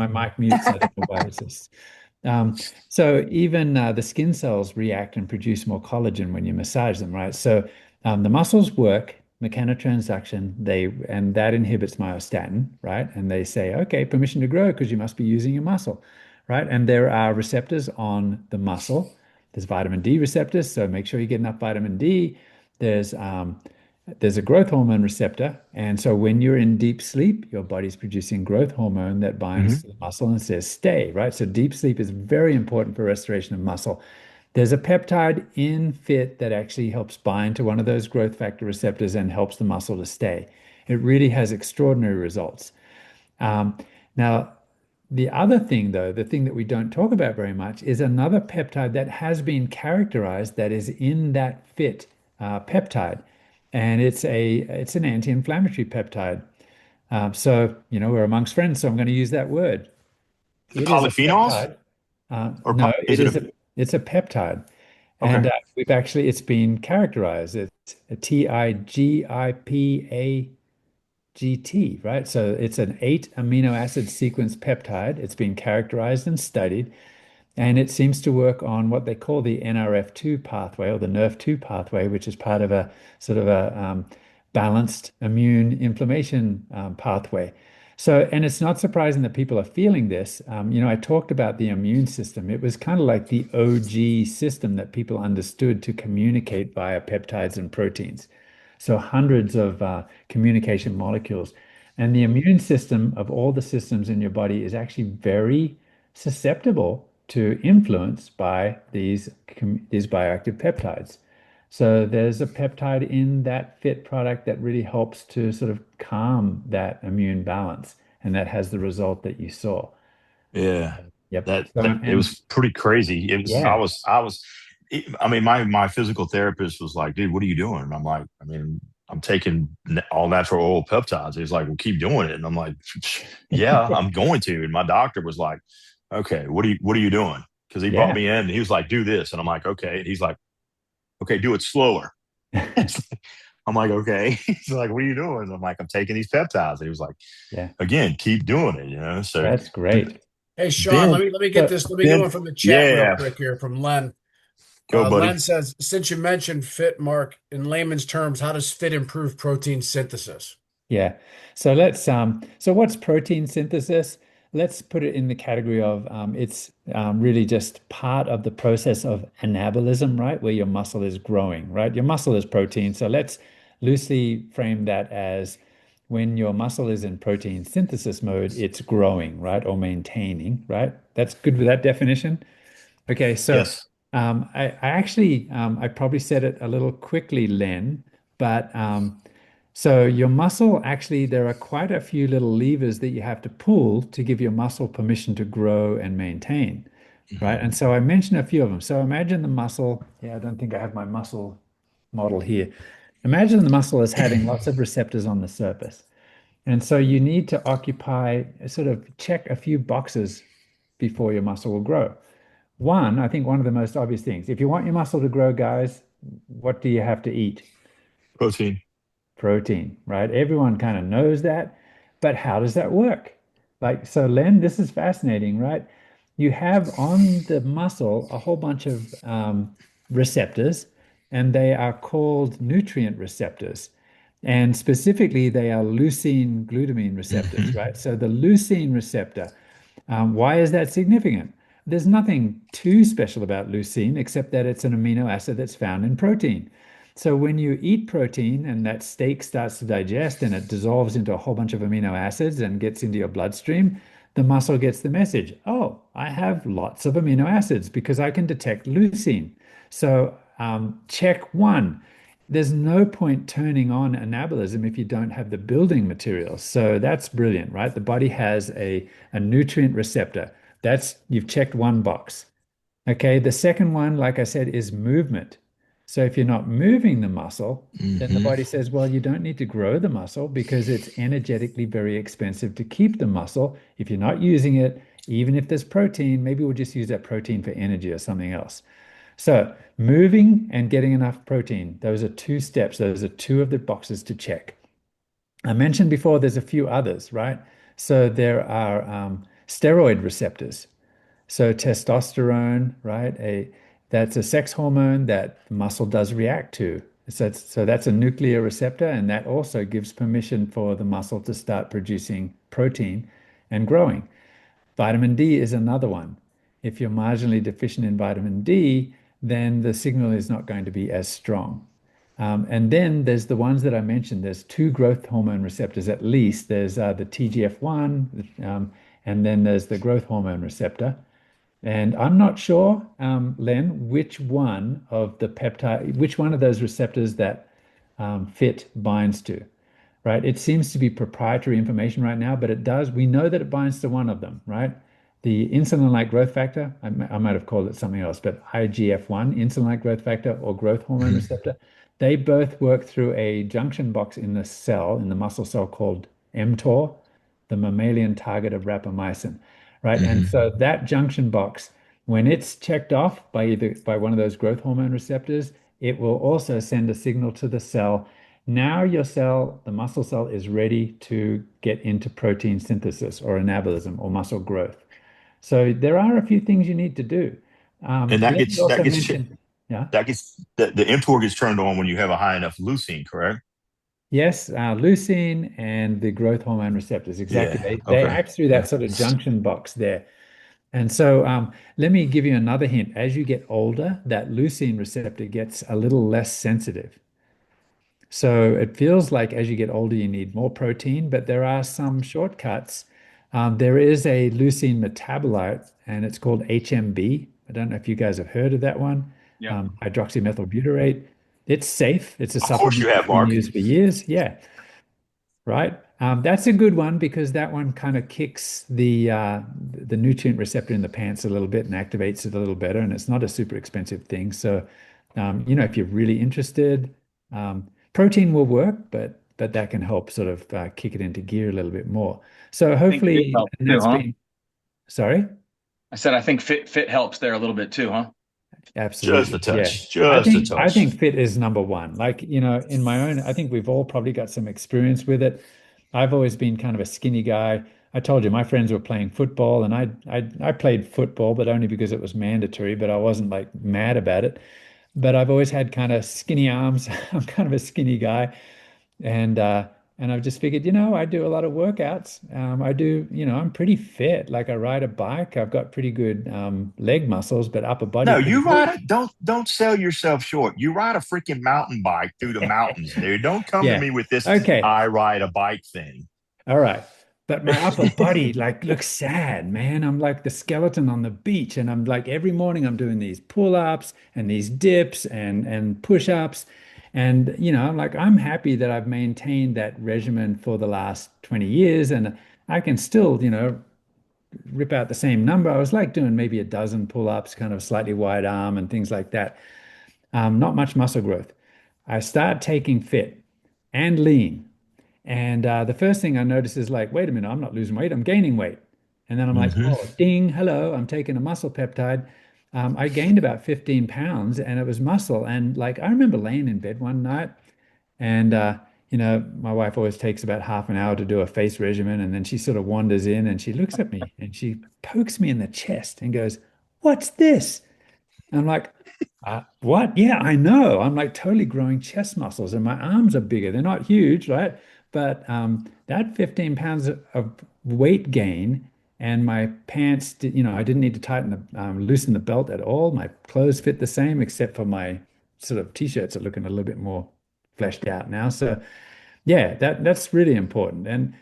mic mutes. I don't know why it's just. So even the skin cells react and produce more collagen when you massage them, right? So the muscles work mechanotransduction, and that inhibits myostatin, right? And they say, okay, permission to grow because you must be using your muscle, right? And there are receptors on the muscle. There's vitamin D receptors, so make sure you get enough vitamin D. There's um, there's a growth hormone receptor. And so when you're in deep sleep, your body's producing growth hormone that binds Hmm. to the muscle and says stay, right? So deep sleep is very important for restoration of muscle. There's a peptide in FIT that actually helps bind to one of those growth factor receptors and helps the muscle to stay. It really has extraordinary results. Um, Now, the other thing, though, the thing that we don't talk about very much is another peptide that has been characterized that is in that fit peptide, and it's an anti-inflammatory peptide. So we're amongst friends, so I'm going to use that word. The It is a polyphenols, peptide. or No, is it a it's a peptide, okay? and it's been characterized. It's a TIGIPA GT, right? So it's an 8 amino acid sequence peptide. It's been characterized and studied, and it seems to work on what they call the NRF2 pathway or the NRF2 pathway, which is part of a sort of a balanced immune inflammation pathway. So, and it's not surprising that people are feeling this. I talked about the immune system. It was kind of like the OG system that people understood to communicate via peptides and proteins. So hundreds of communication molecules. And the immune system of all the systems in your body is actually very susceptible to influence by these bioactive peptides. So there's a peptide in that fit product that really helps to sort of calm that immune balance, and that has the result that you saw. Yeah, Yep. that So, it and was pretty crazy. It was yeah, I mean, my physical therapist was like, "Dude, what are you doing?" And I'm like, I mean, I'm taking all natural oil peptides. He's like, well, keep doing it. And I'm like, yeah, I'm going to. And my doctor was like, okay, what are you doing? Because he brought Yeah. me in and he was like, do this. And I'm like, okay. And he's like, okay, do it slower. I'm like, okay. He's like, what are you doing? I'm like, I'm taking these peptides. He was like, Yeah. again, keep doing it, you know? So That's great. Hey, Sean, then, let me get So this. Let me get then, one from the chat real yeah, quick here from Len. go, buddy. Len says, since you mentioned fit, Mark, in layman's terms, how does fit improve protein synthesis? yeah. So what's protein synthesis? Let's put it in the category of it's really just part of the process of anabolism, right? Where your muscle is growing, right? Your muscle is protein. So let's loosely frame that as when your muscle is in protein synthesis mode, it's growing, right? Or maintaining, right? That's good with that definition. Okay, so Yes. I actually I probably said it a little quickly, Len, but so your muscle actually there are quite a few little levers that you have to pull to give your muscle permission to grow and maintain, right? Mhm. And so I mentioned a few of them. So imagine the muscle. Yeah, I don't think I have my muscle model here. Imagine the muscle as having lots of receptors on the surface. And so you need to occupy, sort of check a few boxes before your muscle will grow. One, I think one of the most obvious things, if you want your muscle to grow, guys, what do you have to eat? Protein. Protein, right? Everyone kind of knows that, but how does that work? Like, so Len, this is fascinating, right? You have on the muscle a whole bunch of receptors, and they are called nutrient receptors. And specifically, they are leucine glutamine receptors, Hmm. right? So the leucine receptor, why is that significant? There's nothing too special about leucine except that it's an amino acid that's found in protein. So when you eat protein and that steak starts to digest and it dissolves into a whole bunch of amino acids and gets into your bloodstream, the muscle gets the message, oh, I have lots of amino acids because I can detect leucine. So check one. There's no point turning on anabolism if you don't have the building materials. So that's brilliant, right? The body has a nutrient receptor. That's you've checked one box. Okay, the second one, like I said, is movement. So if you're not moving the muscle, then the Hmm. body says, well, you don't need to grow the muscle because it's energetically very expensive to keep the muscle. If you're not using it, even if there's protein, maybe we'll just use that protein for energy or something else. So moving and getting enough protein, those are two steps. Those are two of the boxes to check. I mentioned before there's a few others, right? So there are steroid receptors. So testosterone, right? That's a sex hormone that the muscle does react to. So that's a nuclear receptor, and that also gives permission for the muscle to start producing protein and growing. Vitamin D is another one. If you're marginally deficient in vitamin D, then the signal is not going to be as strong. And then there's the ones that I mentioned. There's two growth hormone receptors at least. There's the TGF1, and then there's the growth hormone receptor. And I'm not sure, Len, which one of those receptors that FIT binds to, right? It seems to be proprietary information right now, but we know that it binds to one of them, right? The insulin-like growth factor, I might have called it something else, but IGF-1, insulin-like growth factor or growth hormone receptor, they both work through a junction box in the cell, in the muscle cell called mTOR, the mammalian target of rapamycin, right? And Hmm. so that junction box, when it's checked off by one of those growth hormone receptors, it will also send a signal to the cell. Now your cell, the muscle cell, is ready to get into protein synthesis or anabolism or muscle growth. So there are a few things you need to do. And that Let me gets also mention, yeah, the mTOR gets turned on when you have a high enough leucine, correct? yes, leucine and the growth hormone receptors, exactly. Yeah. They Okay. act through that Yeah. sort of junction box there. And so let me give you another hint. As you get older, that leucine receptor gets a little less sensitive. So it feels like as you get older, you need more protein, but there are some shortcuts. There is a leucine metabolite, and it's called HMB. I don't know if you guys have heard of that one, Yep. hydroxymethylbutyrate. It's safe. It's a Of course you supplement that's have, been Mark. used for years. Yeah, right. That's a good one because that one kind of kicks the nutrient receptor in the pants a little bit and activates it a little better, and it's not a super expensive thing. So, if you're really interested, Protein will work, but that can help sort of kick it into gear a little bit more. So I think fit hopefully, helps and too, that's huh? been, sorry. I said I think fit helps there a little bit too, huh? Just a Absolutely. Yeah. touch, just a I touch. think fit is number one. Like, in my own, I think we've all probably got some experience with it. I've always been kind of a skinny guy. I told you my friends were playing football and I played football, but only because it was mandatory, but I wasn't like mad about it. But I've always had kind of skinny arms. I'm kind of a skinny guy. And I've just figured, I do a lot of workouts. I do, I'm pretty fit. Like I ride a bike. I've got pretty good leg muscles, but upper body No, pretty you good. ride it. Don't sell yourself short. You ride a freaking mountain bike through the mountains, dude. Don't come to Yeah. me with this Okay. I ride a bike thing. All right. But my upper body like looks sad, man. I'm like the skeleton on the beach, and I'm like every morning I'm doing these pull-ups and these dips and push-ups. And I'm like, I'm happy that I've maintained that regimen for the last 20 years, and I can still, rip out the same number. I was like doing maybe a dozen pull-ups, kind of slightly wide arm and things like that. Not much muscle growth. I start taking fit and lean. And the first thing I notice is like, wait a minute, I'm not losing weight, I'm gaining weight. And then I'm like, Hmm. oh, ding, hello, I'm taking a muscle peptide. I gained about 15 pounds and it was muscle. And like, I remember laying in bed one night and, my wife always takes about half an hour to do a face regimen. And then she sort of wanders in and she looks at me and she pokes me in the chest and goes, what's this? And I'm like, what? Yeah, I know. I'm like totally growing chest muscles and my arms are bigger. They're not huge, right? But that 15 pounds of weight gain and my pants, I didn't need to loosen the belt at all. My clothes fit the same, except for my sort of t-shirts are looking a little bit more fleshed out now. So yeah, that's really important. And,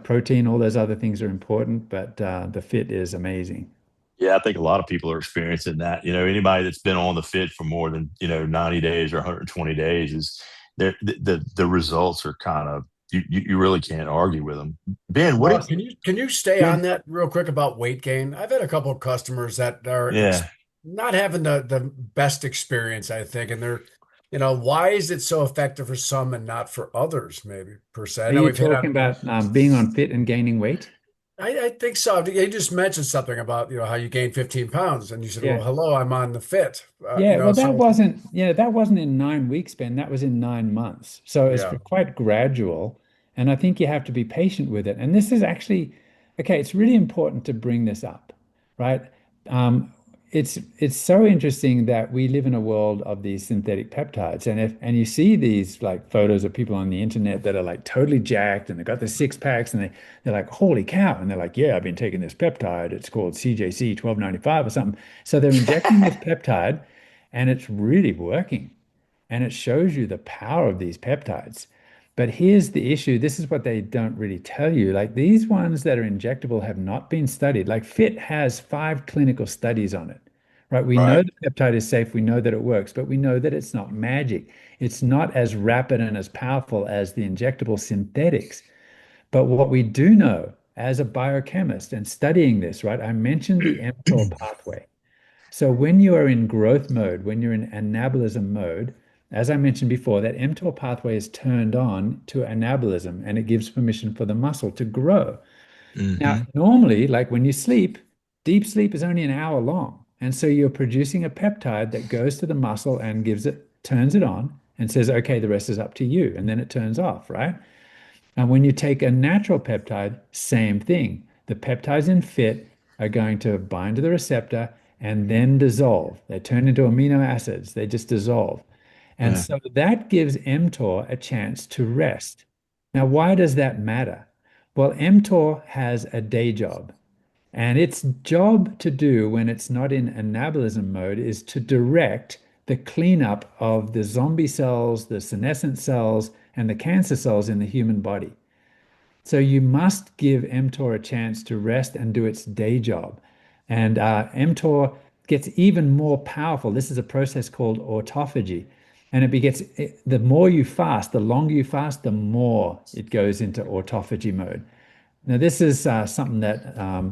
protein, all those other things are important, but the fit is amazing. Yeah, I think a lot of people are experiencing that. Anybody that's been on the fit for more than 90 days or 120 days is the results are kind of you really can't argue with them. Ben, what Mark, did can you stay yeah on that real quick about weight gain? I've had a couple of customers that are ex yeah not having the best experience, I think, and why is it so effective for some and not for others, maybe per se? I Are know you we've hit talking on. about being on fit and gaining weight? I think so. You just mentioned something about how you gained 15 pounds, and you said, "Well, Yeah. hello, I'm on the fit." Yeah, well, So that wasn't in 9 weeks, Ben. That was in 9 months. So it's yeah, quite gradual. And I think you have to be patient with it. And this is actually, okay, it's really important to bring this up, right? Um, it's so interesting that we live in a world of these synthetic peptides. And you see these like photos of people on the internet that are like totally jacked and they've got the six packs and they're like, holy cow. And they're like, yeah, I've been taking this peptide. It's called CJC 1295 or something. So they're injecting this peptide and it's really working. And it shows you the power of these peptides. But here's the issue. This is what they don't really tell you. Like these ones that are injectable have not been studied. Like FIT has 5 clinical studies on it, right? We know right. the peptide is safe. We know that it works, but we know that it's not magic. It's not as rapid and as powerful as the injectable synthetics. But what we do know as a biochemist and studying this, right? I mentioned the mTOR pathway. So when you are in growth mode, when you're in anabolism mode, as I mentioned before, that mTOR pathway is turned on to anabolism and it gives permission for the muscle to grow. Now, Hmm. normally, like when you sleep, deep sleep is only an hour long. And so you're producing a peptide that goes to the muscle and turns it on and says, okay, the rest is up to you. And then it turns off, right? And when you take a natural peptide, same thing. The peptides in FIT are going to bind to the receptor and then dissolve. They turn into amino acids, they just dissolve. And Yeah. so that gives mTOR a chance to rest. Now, why does that matter? Well, mTOR has a day job. And its job to do when it's not in anabolism mode is to direct the cleanup of the zombie cells, the senescent cells, and the cancer cells in the human body. So you must give mTOR a chance to rest and do its day job. And mTOR gets even more powerful. This is a process called autophagy. And the more you fast, the longer you fast, the more it goes into autophagy mode. Now, this is something that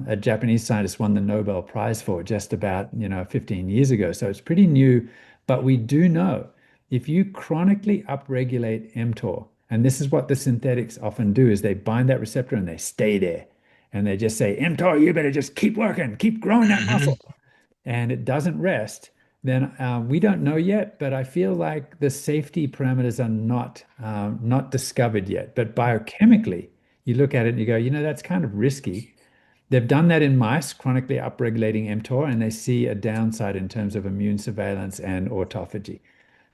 a Japanese scientist won the Nobel Prize for just about, 15 years ago. So it's pretty new, but we do know if you chronically upregulate mTOR, and this is what the synthetics often do, is they bind that receptor and they stay there. And they just say, mTOR, you better just keep working, keep growing that Hmm. muscle. And it doesn't rest, then we don't know yet, but I feel like the safety parameters are not discovered yet. But biochemically, you look at it and you go, that's kind of risky. They've done that in mice, chronically upregulating mTOR, and they see a downside in terms of immune surveillance and autophagy.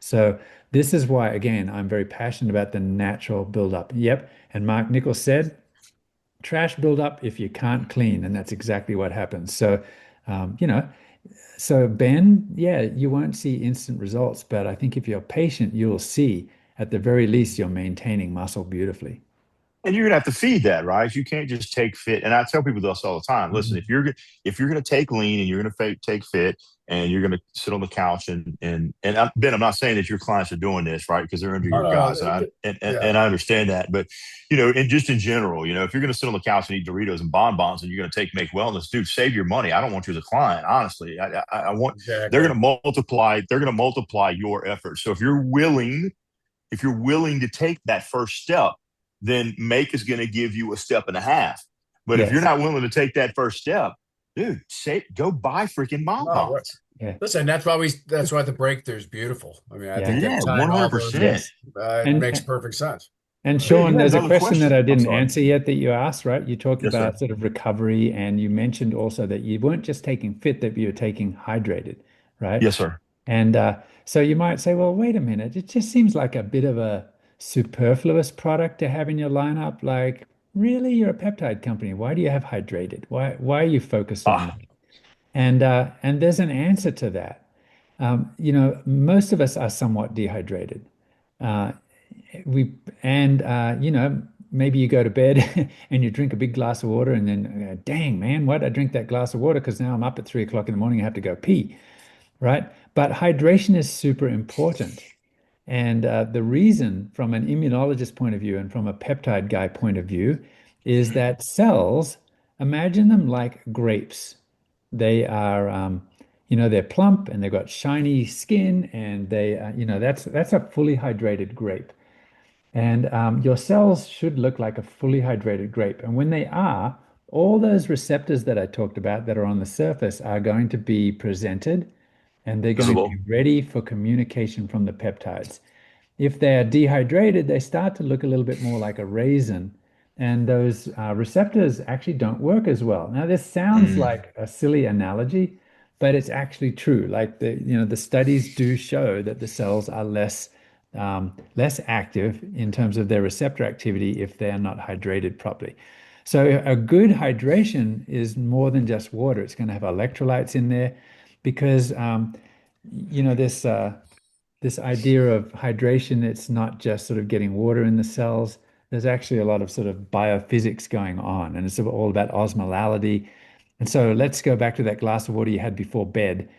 So this is why, again, I'm very passionate about the natural buildup. Yep. And Mark Nichols said, trash buildup if you can't clean, and that's exactly what happens. So, um, you know, so Ben, yeah, you won't see instant results, but I think if you're patient, you'll see at the very least you're maintaining muscle beautifully. And you're gonna have to feed that, right? You can't just take fit. And I tell people this all the time. Listen, Mhm. if you're gonna take lean and you're gonna take fit and you're gonna sit on the couch and Ben, I'm not saying that your clients are doing this, right? Because they're under No, your no, guise, and I and, and, yeah, and I understand that. But and just in general, if you're gonna sit on the couch and eat Doritos and bonbons and you're gonna make wellness, dude, save your money. I don't want you as a client, honestly. I want exactly. they're gonna multiply your efforts. So if you're willing to take that first step, then Make is going to give you a step and a half. But if you're Yes. not willing to take that first step, dude, go buy freaking No, right. bonbons. Yeah. Listen, that's why the breakthrough is beautiful. I mean, I think Yeah. that Yeah, tying all those in, 100%. Yes. it And makes perfect sense. and Ben, you Sean, had there's a another question that question. I I'm didn't sorry. answer yet that you asked, right? You talked Yes, sir. about sort of recovery, and you mentioned also that you weren't just taking fit, that you were taking hydrated, right? Yes, sir. And so you might say, well, wait a minute, it just seems like a bit of a superfluous product to have in your lineup. Like, really, you're a peptide company. Why do you have hydrated? Why are you focused on that? Ah, And there's an answer to that. Most of us are somewhat dehydrated. Uh, we and maybe you go to bed and you drink a big glass of water, and then dang man, why did I drink that glass of water? Because now I'm up at 3 o'clock in the morning. I have to go pee, right? But hydration is super important. And the reason, from an immunologist point of view and from a peptide guy point of view, is mhm. that cells, imagine them like grapes. They are, they're plump and they've got shiny skin, and that's a fully hydrated grape. And your cells should look like a fully hydrated grape. And when they are, all those receptors that I talked about that are on the surface are going to be presented, and they're going to be Visible. ready for communication from the peptides. If they are dehydrated, they start to look a little bit more like a raisin, and those receptors actually don't work as well. Now, this sounds Mm. like a silly analogy, but it's actually true. Like the studies do show that the cells are less active in terms of their receptor activity if they are not hydrated properly. So a good hydration is more than just water. It's going to have electrolytes in there because this idea of hydration, it's not just sort of getting water in the cells. There's actually a lot of sort of biophysics going on, and it's all about osmolality. And so let's go back to that glass of water you had before bed.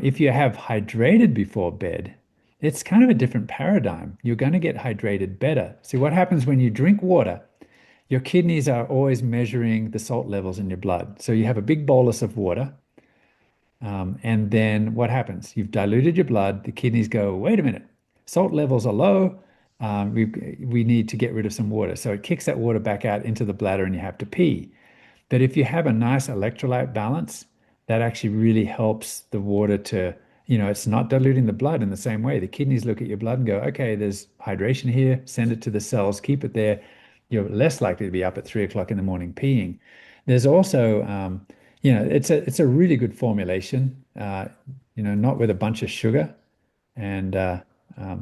If you have hydrated before bed, it's kind of a different paradigm. You're going to get hydrated better. See, what happens when you drink water? Your kidneys are always measuring the salt levels in your blood. So you have a big bolus of water, and then what happens? You've diluted your blood. The kidneys go, wait a minute, salt levels are low. We need to get rid of some water. So it kicks that water back out into the bladder and you have to pee. But if you have a nice electrolyte balance, that actually really helps the water to, it's not diluting the blood in the same way. The kidneys look at your blood and go, okay, there's hydration here, send it to the cells, keep it there. You're less likely to be up at 3 o'clock in the morning peeing. There's also, it's a really good formulation, not with a bunch of sugar. And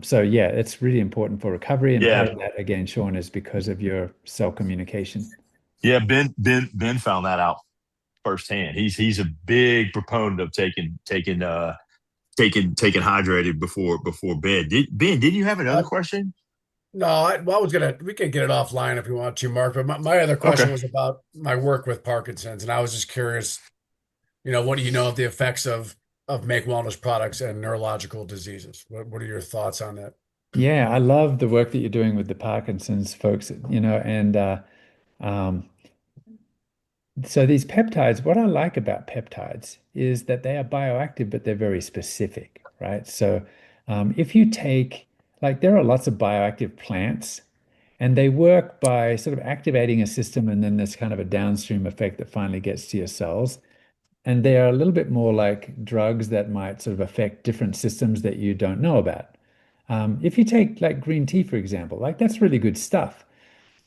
so, yeah, it's really important for recovery. And part Yeah, of that, again, Sean, is because of your cell communication. yeah. Ben found that out firsthand. He's a big proponent of taking hydrated before bed. Ben, did you have another Uh, question? no, well, we could get it offline if you want to, Mark. But my other question Okay. was about my work with Parkinson's, and I was just curious, what do you know of the effects of make wellness products and neurological diseases? What are your thoughts on that? Yeah, I love the work that you're doing with the Parkinson's folks, and um, so these peptides, what I like about peptides is that they are bioactive, but they're very specific, right? So If you take, like, there are lots of bioactive plants, and they work by sort of activating a system, and then there's kind of a downstream effect that finally gets to your cells. And they are a little bit more like drugs that might sort of affect different systems that you don't know about. If you take like green tea, for example, like that's really good stuff.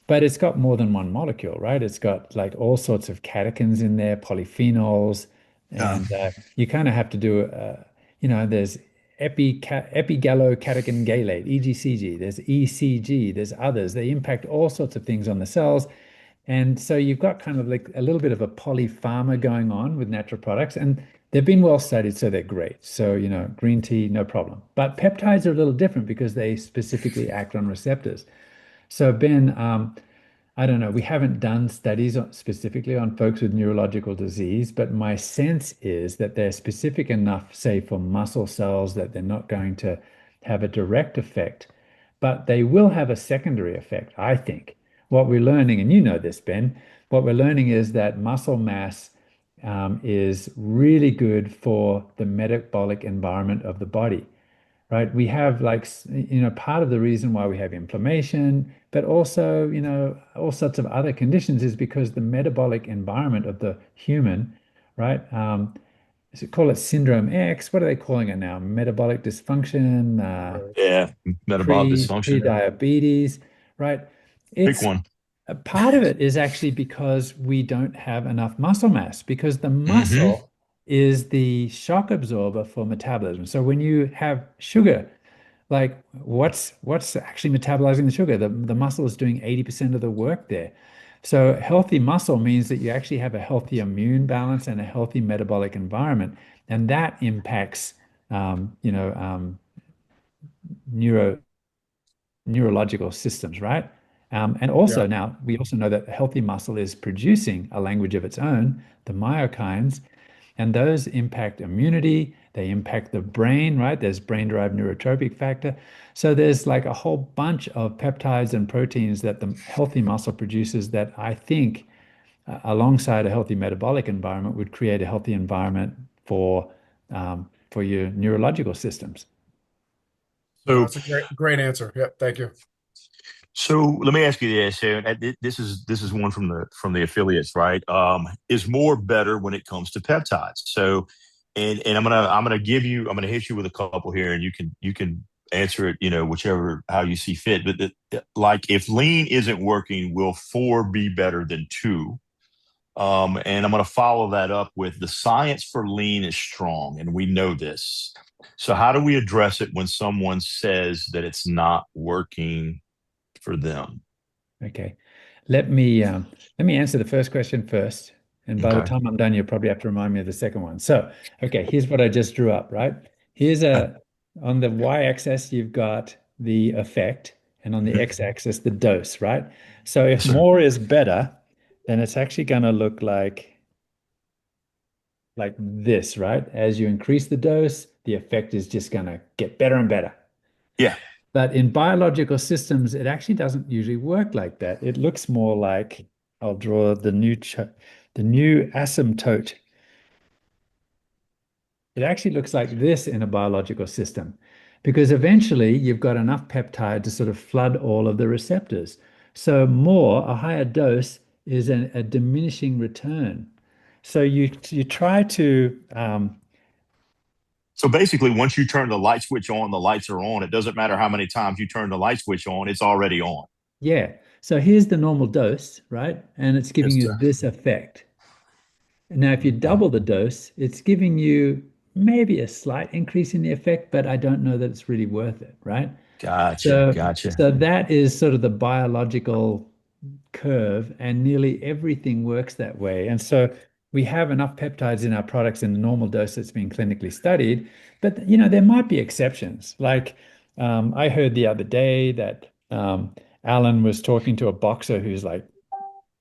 But it's got more than one molecule, right? It's got like all sorts of catechins in there, polyphenols, Yeah. and you kind of have to do, there's epigallocatechin galate, EGCG, there's ECG, there's others. They impact all sorts of things on the cells. And so you've got kind of like a little bit of a polypharma going on with natural products, and they've been well studied, so they're great. So, green tea, no problem. But peptides are a little different because they specifically act on receptors. So, Ben, I don't know. We haven't done studies specifically on folks with neurological disease, but my sense is that they're specific enough, say, for muscle cells, that they're not going to have a direct effect, but they will have a secondary effect, I think. What we're learning, and you know this, Ben, what we're learning is that muscle mass is really good for the metabolic environment of the body, right? We have like, part of the reason why we have inflammation, but also, all sorts of other conditions is because the metabolic environment of the human, right? Call it syndrome X. What are they calling it now? Metabolic dysfunction, Right. Yeah. Metabolic dysfunction. pre-diabetes, right? Pick It's one. a part of it is actually because we don't have enough muscle mass, because the Hmm. muscle is the shock absorber for metabolism. So when you have sugar, like what's actually metabolizing the sugar? The muscle is doing 80% of the work there. So healthy muscle means that you actually have a healthy immune balance and a healthy metabolic environment, and that impacts neuro neurological systems, right? And Yeah. also now we also know that a healthy muscle is producing a language of its own, the myokines, and those impact immunity. They impact the brain, right? There's brain-derived neurotropic factor. So there's like a whole bunch of peptides and proteins that the healthy muscle produces that I think, alongside a healthy metabolic environment, would create a healthy environment for your neurological systems. No, So that's a great answer. Yep. Thank you. So let me ask you this. This is one from the affiliates, right? Is more better when it comes to peptides? So, and I'm gonna hit you with a couple here, and you can answer it, whichever how you see fit. But like, if lean isn't working, will four be better than two? And I'm going to follow that up with the science for lean is strong, and we know this. So how do we address it when someone says that it's not working for them? Okay. Let me answer the first question first. And by the Okay. time I'm done, you'll probably have to remind me of the second one. So, okay, here's what I just drew up, right? Here's on the y-axis, you've got the effect, and on the Mhm. x-axis, the dose, right? So if Yes, sir. more is better, then it's actually going to look like this, right? As you increase the dose, the effect is just going to get better and better. Yeah. But in biological systems, it actually doesn't usually work like that. It looks more like, I'll draw the new asymptote. It actually looks like this in a biological system, because eventually you've got enough peptide to sort of flood all of the receptors. So a higher dose is a diminishing return. So you try to So basically, once you turn the light switch on, the lights are on. It doesn't matter how many times you turn the light switch on, it's already on. yeah. So here's the normal dose, right? And it's giving Yes, you sir. this effect. Now, if you Okay. double the dose, it's giving you maybe a slight increase in the effect, but I don't know that it's really worth it, right? Gotcha. So, Gotcha. so that is sort of the biological curve, and nearly everything works that way. And so we have enough peptides in our products in the normal dose that's been clinically studied, but there might be exceptions. Like I heard the other day that Alan was talking to a boxer who's like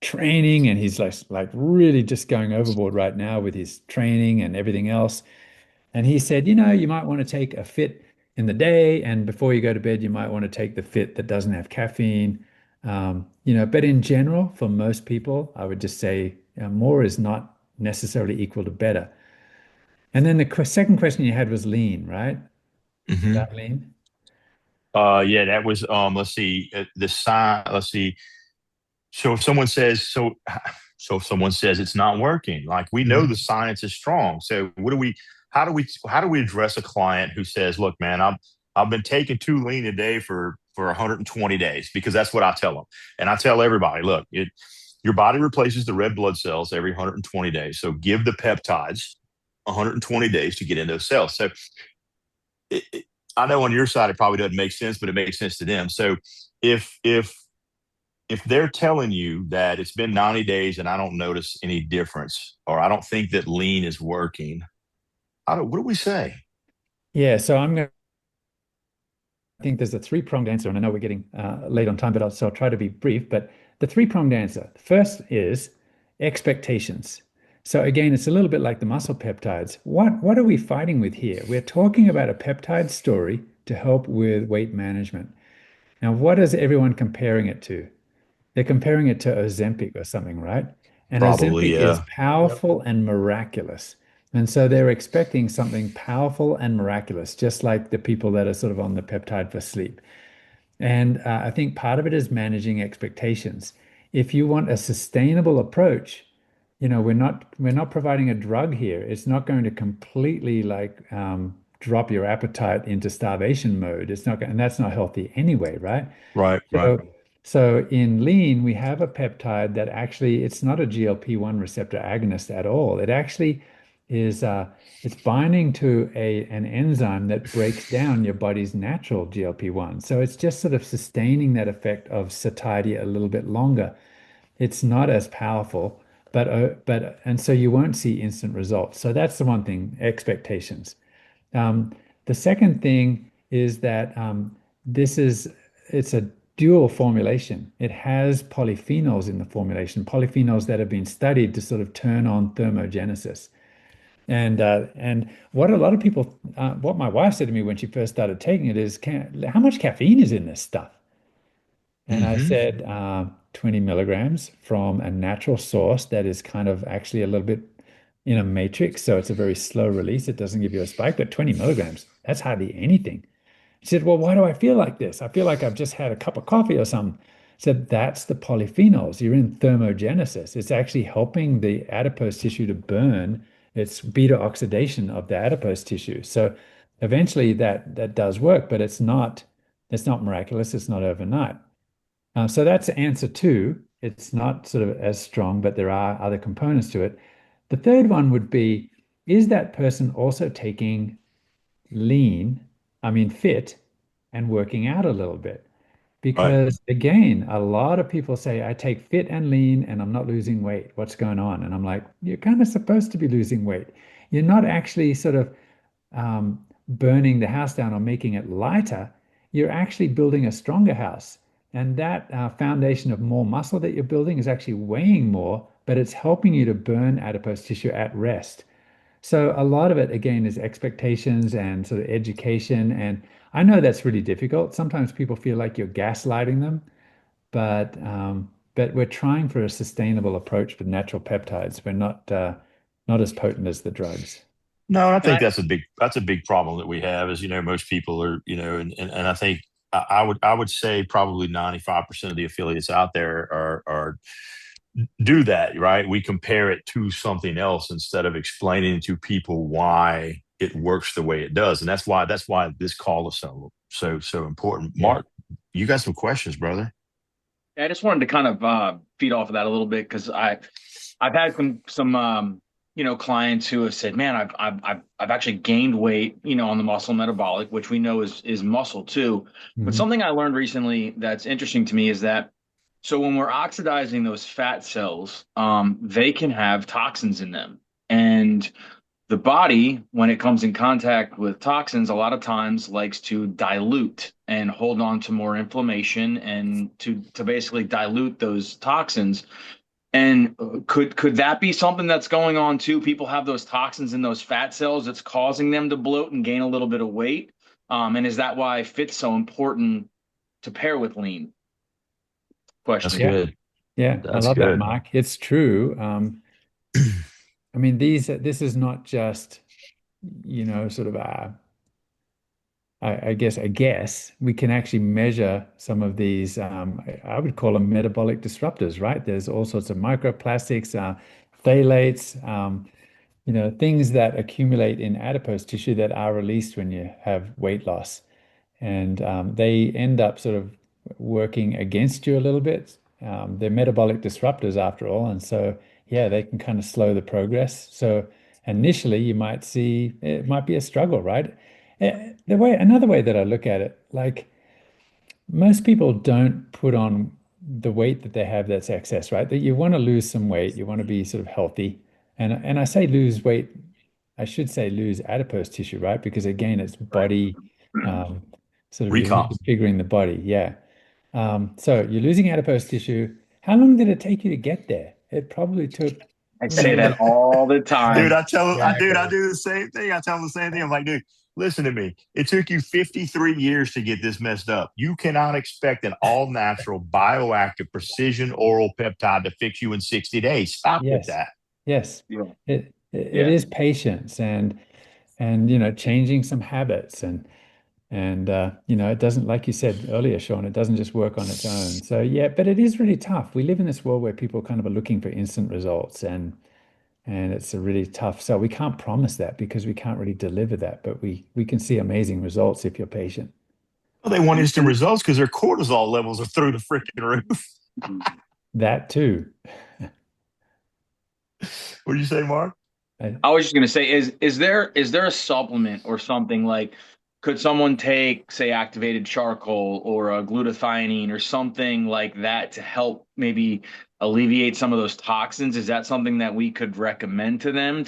training, and he's like really just going overboard right now with his training and everything else. And he said, you might want to take a fit in the day, and before you go to bed, you might want to take the fit that doesn't have caffeine. But in general, for most people, I would just say more is not necessarily equal to better. And then the second question you had was lean, right? Hmm. about lean? Yeah, that was let's see, the sign, let's see. So if someone says so if someone says it's not working, like we know the Mhm. science is strong. So how do we address a client who says, look, man, I've been taking 2 lean a day for 120 days because that's what I tell them. And I tell everybody, look, your body replaces the red blood cells every 120 days. So give the peptides 120 days to get in those cells. So it, it, I know on your side it probably doesn't make sense, but it makes sense to them. So if if if they're telling you that it's been 90 days and I don't notice any difference, or I don't think that lean is working, what do we say? Yeah, so I'm going to think there's a three-pronged answer, and I know we're getting late on time, but so I'll try to be brief. But the three-pronged answer, first is expectations. So again, it's a little bit like the muscle peptides. What are we fighting with here? We're talking about a peptide story to help with weight management. Now, what is everyone comparing it to? They're comparing it to Ozempic or something, right? And Probably, Ozempic is yeah. Yep. powerful and miraculous. And so they're expecting something powerful and miraculous, just like the people that are sort of on the peptide for sleep. And I think part of it is managing expectations. If you want a sustainable approach, we're not providing a drug here. It's not going to completely like drop your appetite into starvation mode. It's not, and that's not healthy anyway, right? Right, right. So, so in lean, we have a peptide that actually it's not a GLP-1 receptor agonist at all. It actually is it's binding to an enzyme that breaks down your body's natural GLP-1. So it's just sort of sustaining that effect of satiety a little bit longer. It's not as powerful, but and so you won't see instant results. So that's the one thing, expectations. Um, the second thing is that it's a dual formulation. It has polyphenols in the formulation, polyphenols that have been studied to sort of turn on thermogenesis. And what a lot of people, what my wife said to me when she first started taking it is, how much caffeine is in this stuff? And I Hmm. said, 20 milligrams from a natural source that is kind of actually a little bit in a matrix. So it's a very slow release. It doesn't give you a spike, but 20 milligrams, that's hardly anything. She said, well, why do I feel like this? I feel like I've just had a cup of coffee or something. I said, that's the polyphenols. You're in thermogenesis. It's actually helping the adipose tissue to burn. It's beta oxidation of the adipose tissue. So eventually that does work, but it's not miraculous. It's not overnight. So that's answer two. It's not sort of as strong, but there are other components to it. The third one would be, is that person also taking lean, I mean fit, and working out a little bit? Right. Because again, a lot of people say, I take fit and lean and I'm not losing weight. What's going on? And I'm like, you're kind of supposed to be losing weight. You're not actually sort of burning the house down or making it lighter, you're actually building a stronger house. And that foundation of more muscle that you're building is actually weighing more, but it's helping you to burn adipose tissue at rest. So a lot of it, again, is expectations and sort of education. And I know that's really difficult. Sometimes people feel like you're gaslighting them, but we're trying for a sustainable approach with natural peptides. We're not as potent as the drugs. No, and I And think that's a big problem that we have is, most people are, and I think I would say probably 95% of the affiliates out there are do that, right? We compare it to something else instead of explaining to people why it works the way it does. And that's why this call is so important. Yeah. Mark, you got some questions, brother? I just wanted to kind of feed off of that a little bit because I've had some clients who have said, man, I've actually gained weight, on the muscle metabolic, which we know is muscle too. But Mhm. something I learned recently that's interesting to me is that so when we're oxidizing those fat cells, they can have toxins in them. And the body, when it comes in contact with toxins, a lot of times likes to dilute and hold on to more inflammation and to basically dilute those toxins. And could that be something that's going on too? People have those toxins in those fat cells that's causing them to bloat and gain a little bit of weight. And is that why fit's so important to pair with lean? That's Question. Yeah. good. Yeah. I That's love that, good. Mark. It's true. I mean, this is not just, sort of I guess we can actually measure some of these, I would call them metabolic disruptors, right? There's all sorts of microplastics, phthalates, things that accumulate in adipose tissue that are released when you have weight loss. And they end up sort of working against you a little bit. They're metabolic disruptors after all. And so, yeah, they can kind of slow the progress. So initially, you might see it might be a struggle, right? Another way that I look at it, like most people don't put on the weight that they have that's excess, right? That you want to lose some weight, you want to be sort of healthy. And I say lose weight, I should say lose adipose tissue, right? Because again, it's Right. body, um, sort of you're Recall. reconfiguring the body. Yeah. So you're losing adipose tissue. How long did it take you to get there? It probably took, I you say know, that all the Dude, time. I tell him, I Exactly. do the same thing. I tell him the same thing. I'm like, dude, listen to me. It took you 53 years to get this messed up. You cannot expect an all natural, bioactive, precision oral peptide to fix you in 60 days. Stop with yes, that. yes. Yeah. It Yeah. is patience and changing some habits and it doesn't, like you said earlier, Sean, it doesn't just work on its own. So yeah, but it is really tough. We live in this world where people kind of are looking for instant results and it's a really tough. So we can't promise that because we can't really deliver that, but we can see amazing results if you're patient. Well, they want instant And results because their cortisol levels are through the freaking roof. That too. What do you say, Mark? I, I was just gonna say, is there a supplement or something like could someone take, say, activated charcoal or a glutathione or something like that to help maybe alleviate some of those toxins? Is that something that we could recommend to them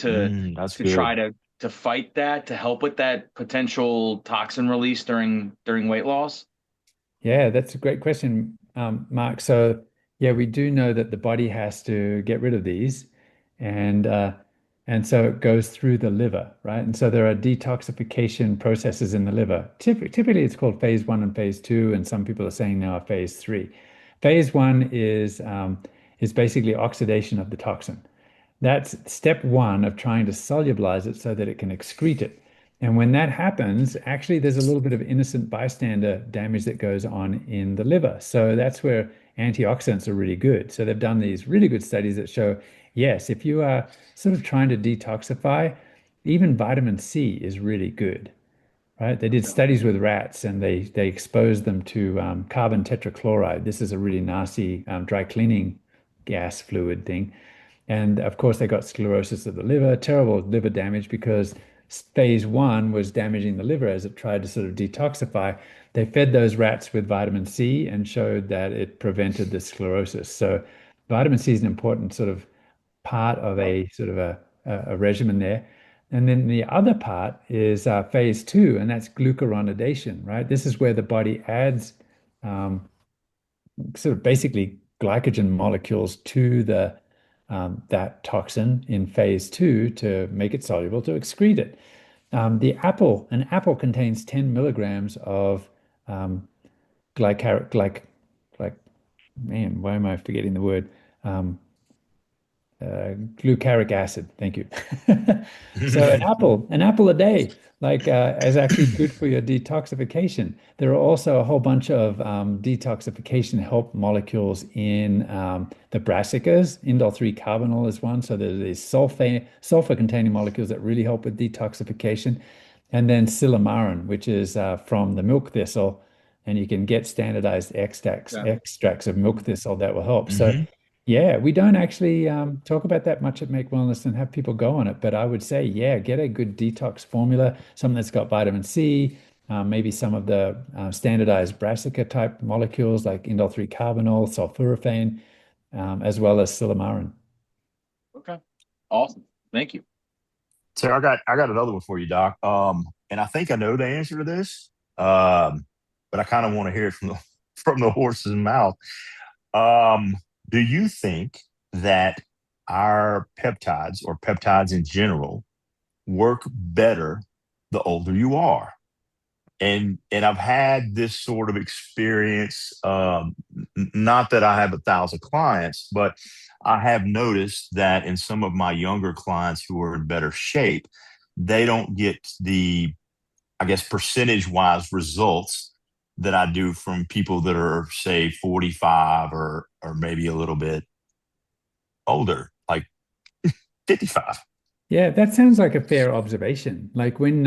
That's to try good. to fight that, to help with that potential toxin release during weight loss? Yeah, that's a great question, Mark. So, yeah, we do know that the body has to get rid of these, and and so it goes through the liver, right? And so there are detoxification processes in the liver. Typically, it's called phase one and phase two, and some people are saying now phase three. Phase one is basically oxidation of the toxin. That's step one of trying to solubilize it so that it can excrete it. And when that happens, actually, there's a little bit of innocent bystander damage that goes on in the liver. So that's where antioxidants are really good. So they've done these really good studies that show, yes, if you are sort of trying to detoxify, even vitamin C is really good, right? They did Okay. studies with rats and they exposed them to carbon tetrachloride. This is a really nasty dry cleaning gas fluid thing. And of course, they got sclerosis of the liver, terrible liver damage because phase one was damaging the liver as it tried to sort of detoxify. They fed those rats with vitamin C and showed that it prevented the sclerosis. So vitamin C is an important sort of part of a sort of a regimen there. And then the other part is phase two, and that's glucuronidation, right? This is where the body adds um, sort of basically glycogen molecules to the that toxin in phase two to make it soluble to excrete it. An apple contains 10 milligrams of um, glycaric, like, man, why am I forgetting the word? Um, glucaric acid. Thank you. So an apple a day, is actually good for your detoxification. There are also a whole bunch of detoxification help molecules in the brassicas. Indole 3 carbinol is one. So there's these sulfur-containing molecules that really help with detoxification. And then silymarin, which is from the milk thistle, and you can get standardized Yeah. extracts of milk thistle that will help. So hmm yeah, we don't actually talk about that much at Make Wellness and have people go on it. But I would say, yeah, get a good detox formula, something that's got vitamin C, maybe some of the standardized brassica type molecules like indole 3 carbinol, sulforaphane, as well as silymarin. Okay. Awesome. Thank you. So I got another one for you, Doc. And I think I know the answer to this. But I kind of want to hear it from the from the horse's mouth. Um, do you think that our peptides or peptides in general work better the older you are? And I've had this sort of experience. Not that I have 1,000 clients, but I have noticed that in some of my younger clients who are in better shape, they don't get the I guess, percentage wise results that I do from people that are, say, 45 or maybe a little bit older, like 55. Yeah, that sounds like a fair observation. Like when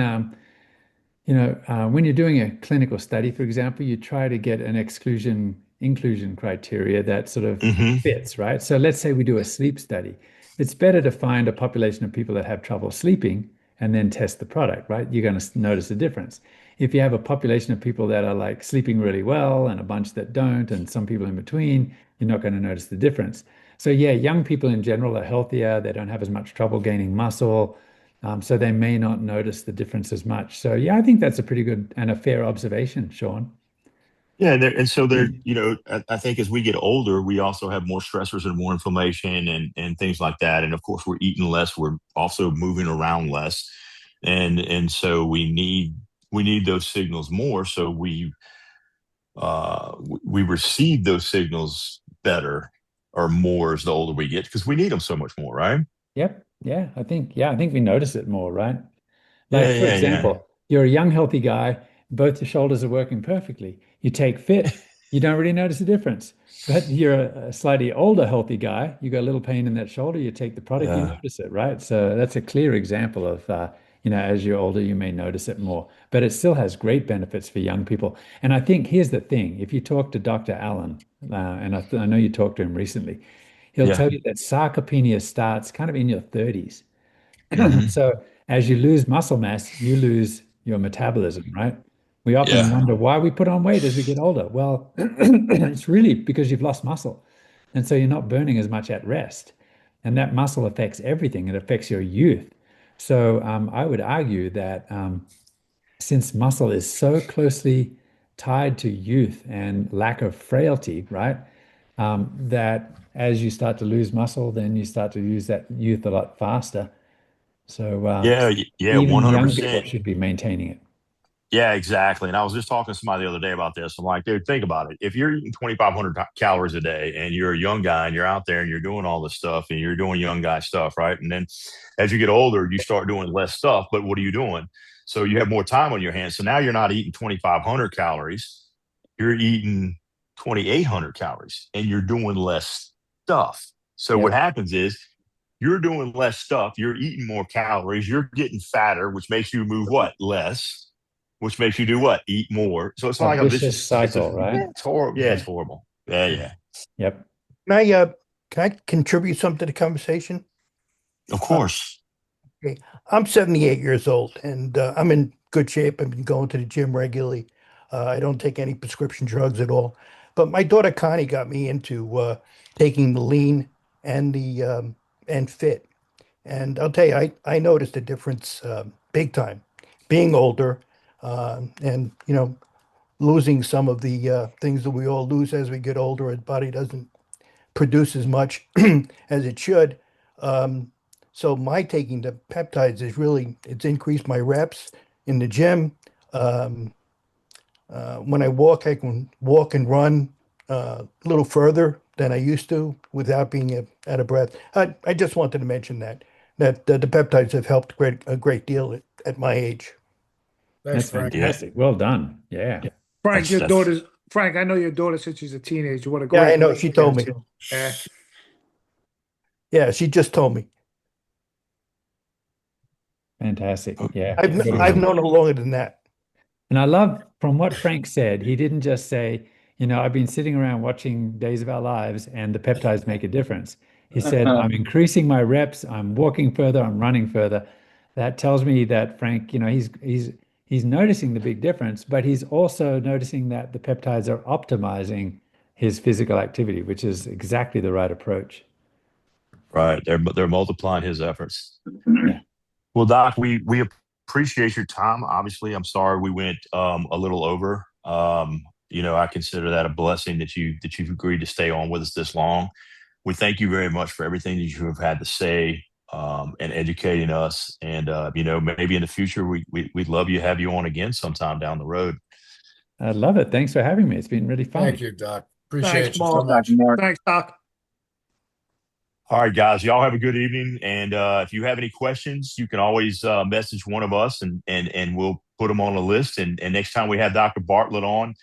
you're doing a clinical study, for example, you try to get an exclusion inclusion criteria that sort of Hmm. fits, right? So let's say we do a sleep study. It's better to find a population of people that have trouble sleeping and then test the product, right? You're going to notice a difference. If you have a population of people that are like sleeping really well and a bunch that don't, and some people in between, you're not going to notice the difference. So yeah, young people in general are healthier. They don't have as much trouble gaining muscle. So they may not notice the difference as much. So yeah, I think that's a pretty good and a fair observation, Sean. Yeah, and so there, I think as we get older, we also have more stressors and more inflammation and things like that. And of course, we're eating less. We're also moving around less, and so we need those signals more. So we receive those signals better or more as the older we get because we need them so much more, right? Yep. Yeah, I think we notice it more, right? Yeah, Like, for yeah, yeah. example, you're a young, healthy guy, both your shoulders are working perfectly. You take fit, you don't really notice a difference. But you're a slightly older, healthy guy, you got a little pain in that shoulder, you take the product, you Yeah. notice it, right? So that's a clear example of, as you're older, you may notice it more. But it still has great benefits for young people. And I think here's the thing, if you talk to Dr. Allen, and I know you talked to him recently, he'll Yeah. tell you that sarcopenia starts kind of in your 30s. Hmm. So as you lose muscle mass, you lose your metabolism, right? We often Yeah. wonder why we put on weight as we get older. Well, it's really because you've lost muscle. And so you're not burning as much at rest. And that muscle affects everything. It affects your youth. So I would argue that since muscle is so closely tied to youth and lack of frailty, right? That as you start to lose muscle, then you start to use that youth a lot faster. So Yeah. Yeah. even young people 100%. should be maintaining it. Yeah, exactly. And I was just talking to somebody the other day about this. I'm like, dude, think about it. If you're eating 2,500 calories a day and you're a young guy and you're out there and you're doing all this stuff and you're doing young guy stuff, right? And then as you get older, you start doing less stuff. But what are you doing? So you have more time on your hands. So now you're not eating 2,500 calories. You're eating 2,800 calories and you're doing less stuff. So what Yep, happens is you're doing less stuff. You're eating more calories. You're getting fatter, which makes you move what? Less, which makes you do what? Eat more. So it's a like a vicious vicious. cycle, right? Yeah, it's horrible. Yeah, it's horrible. Yeah, yeah. Yep. Can can I contribute something to the conversation? Of Uh, course. okay. I'm 78 years old and I'm in good shape. I've been going to the gym regularly. I don't take any prescription drugs at all. But my daughter Connie got me into taking the lean and the and fit. And I'll tell you, I noticed a difference big time. Being older and losing some of the things that we all lose as we get older, our body doesn't produce as much as it should. Um, so my taking the peptides is really it's increased my reps in the gym. Um, when I walk, I can walk and run a little further than I used to without being out of breath. I just wanted to mention that the peptides have helped a great deal at my age. Thanks, That's Frank. Yeah. fantastic. Well done. Yeah. Frank, That's Frank, I know your daughter since she's a teenager. What a Yeah, I great know. way She to told get me. to. Yeah. Yeah, she just told me. Fantastic. Yeah. I've What a I've good. known her longer than that. And I love from what Frank said, he didn't just say, I've been sitting around watching Days of Our Lives and the peptides make a difference. He said, I'm increasing my reps, I'm walking further, I'm running further. That tells me that Frank, he's noticing the big difference, but he's also noticing that the peptides are optimizing his physical activity, which is exactly the right approach. right. They're multiplying his efforts. Yeah. Well, Doc, we appreciate your time. Obviously, I'm sorry we went a little over. I consider that a blessing that you've agreed to stay on with us this long. We thank you very much for everything that you have had to say and educating us. And maybe in the future we'd love you have you on again sometime down the road. I love it. Thanks for having me. It's been really Thank fun. you, Doc. Thanks, Appreciate you so Mark. much. Thanks, Doc. All right, guys, y'all have a good evening. And if you have any questions, you can always message one of us, and we'll put them on a list. And next time we have Dr. Bartlett on,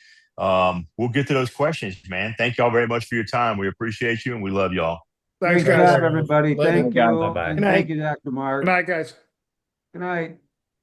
we'll get to those questions, man. Thank y'all very much for your time. We appreciate you and we love y'all. Thanks, Great guys. job, everybody. Later. Thank you. Bye-bye. And thank you, Dr. Mark. Good night, guys. Good night.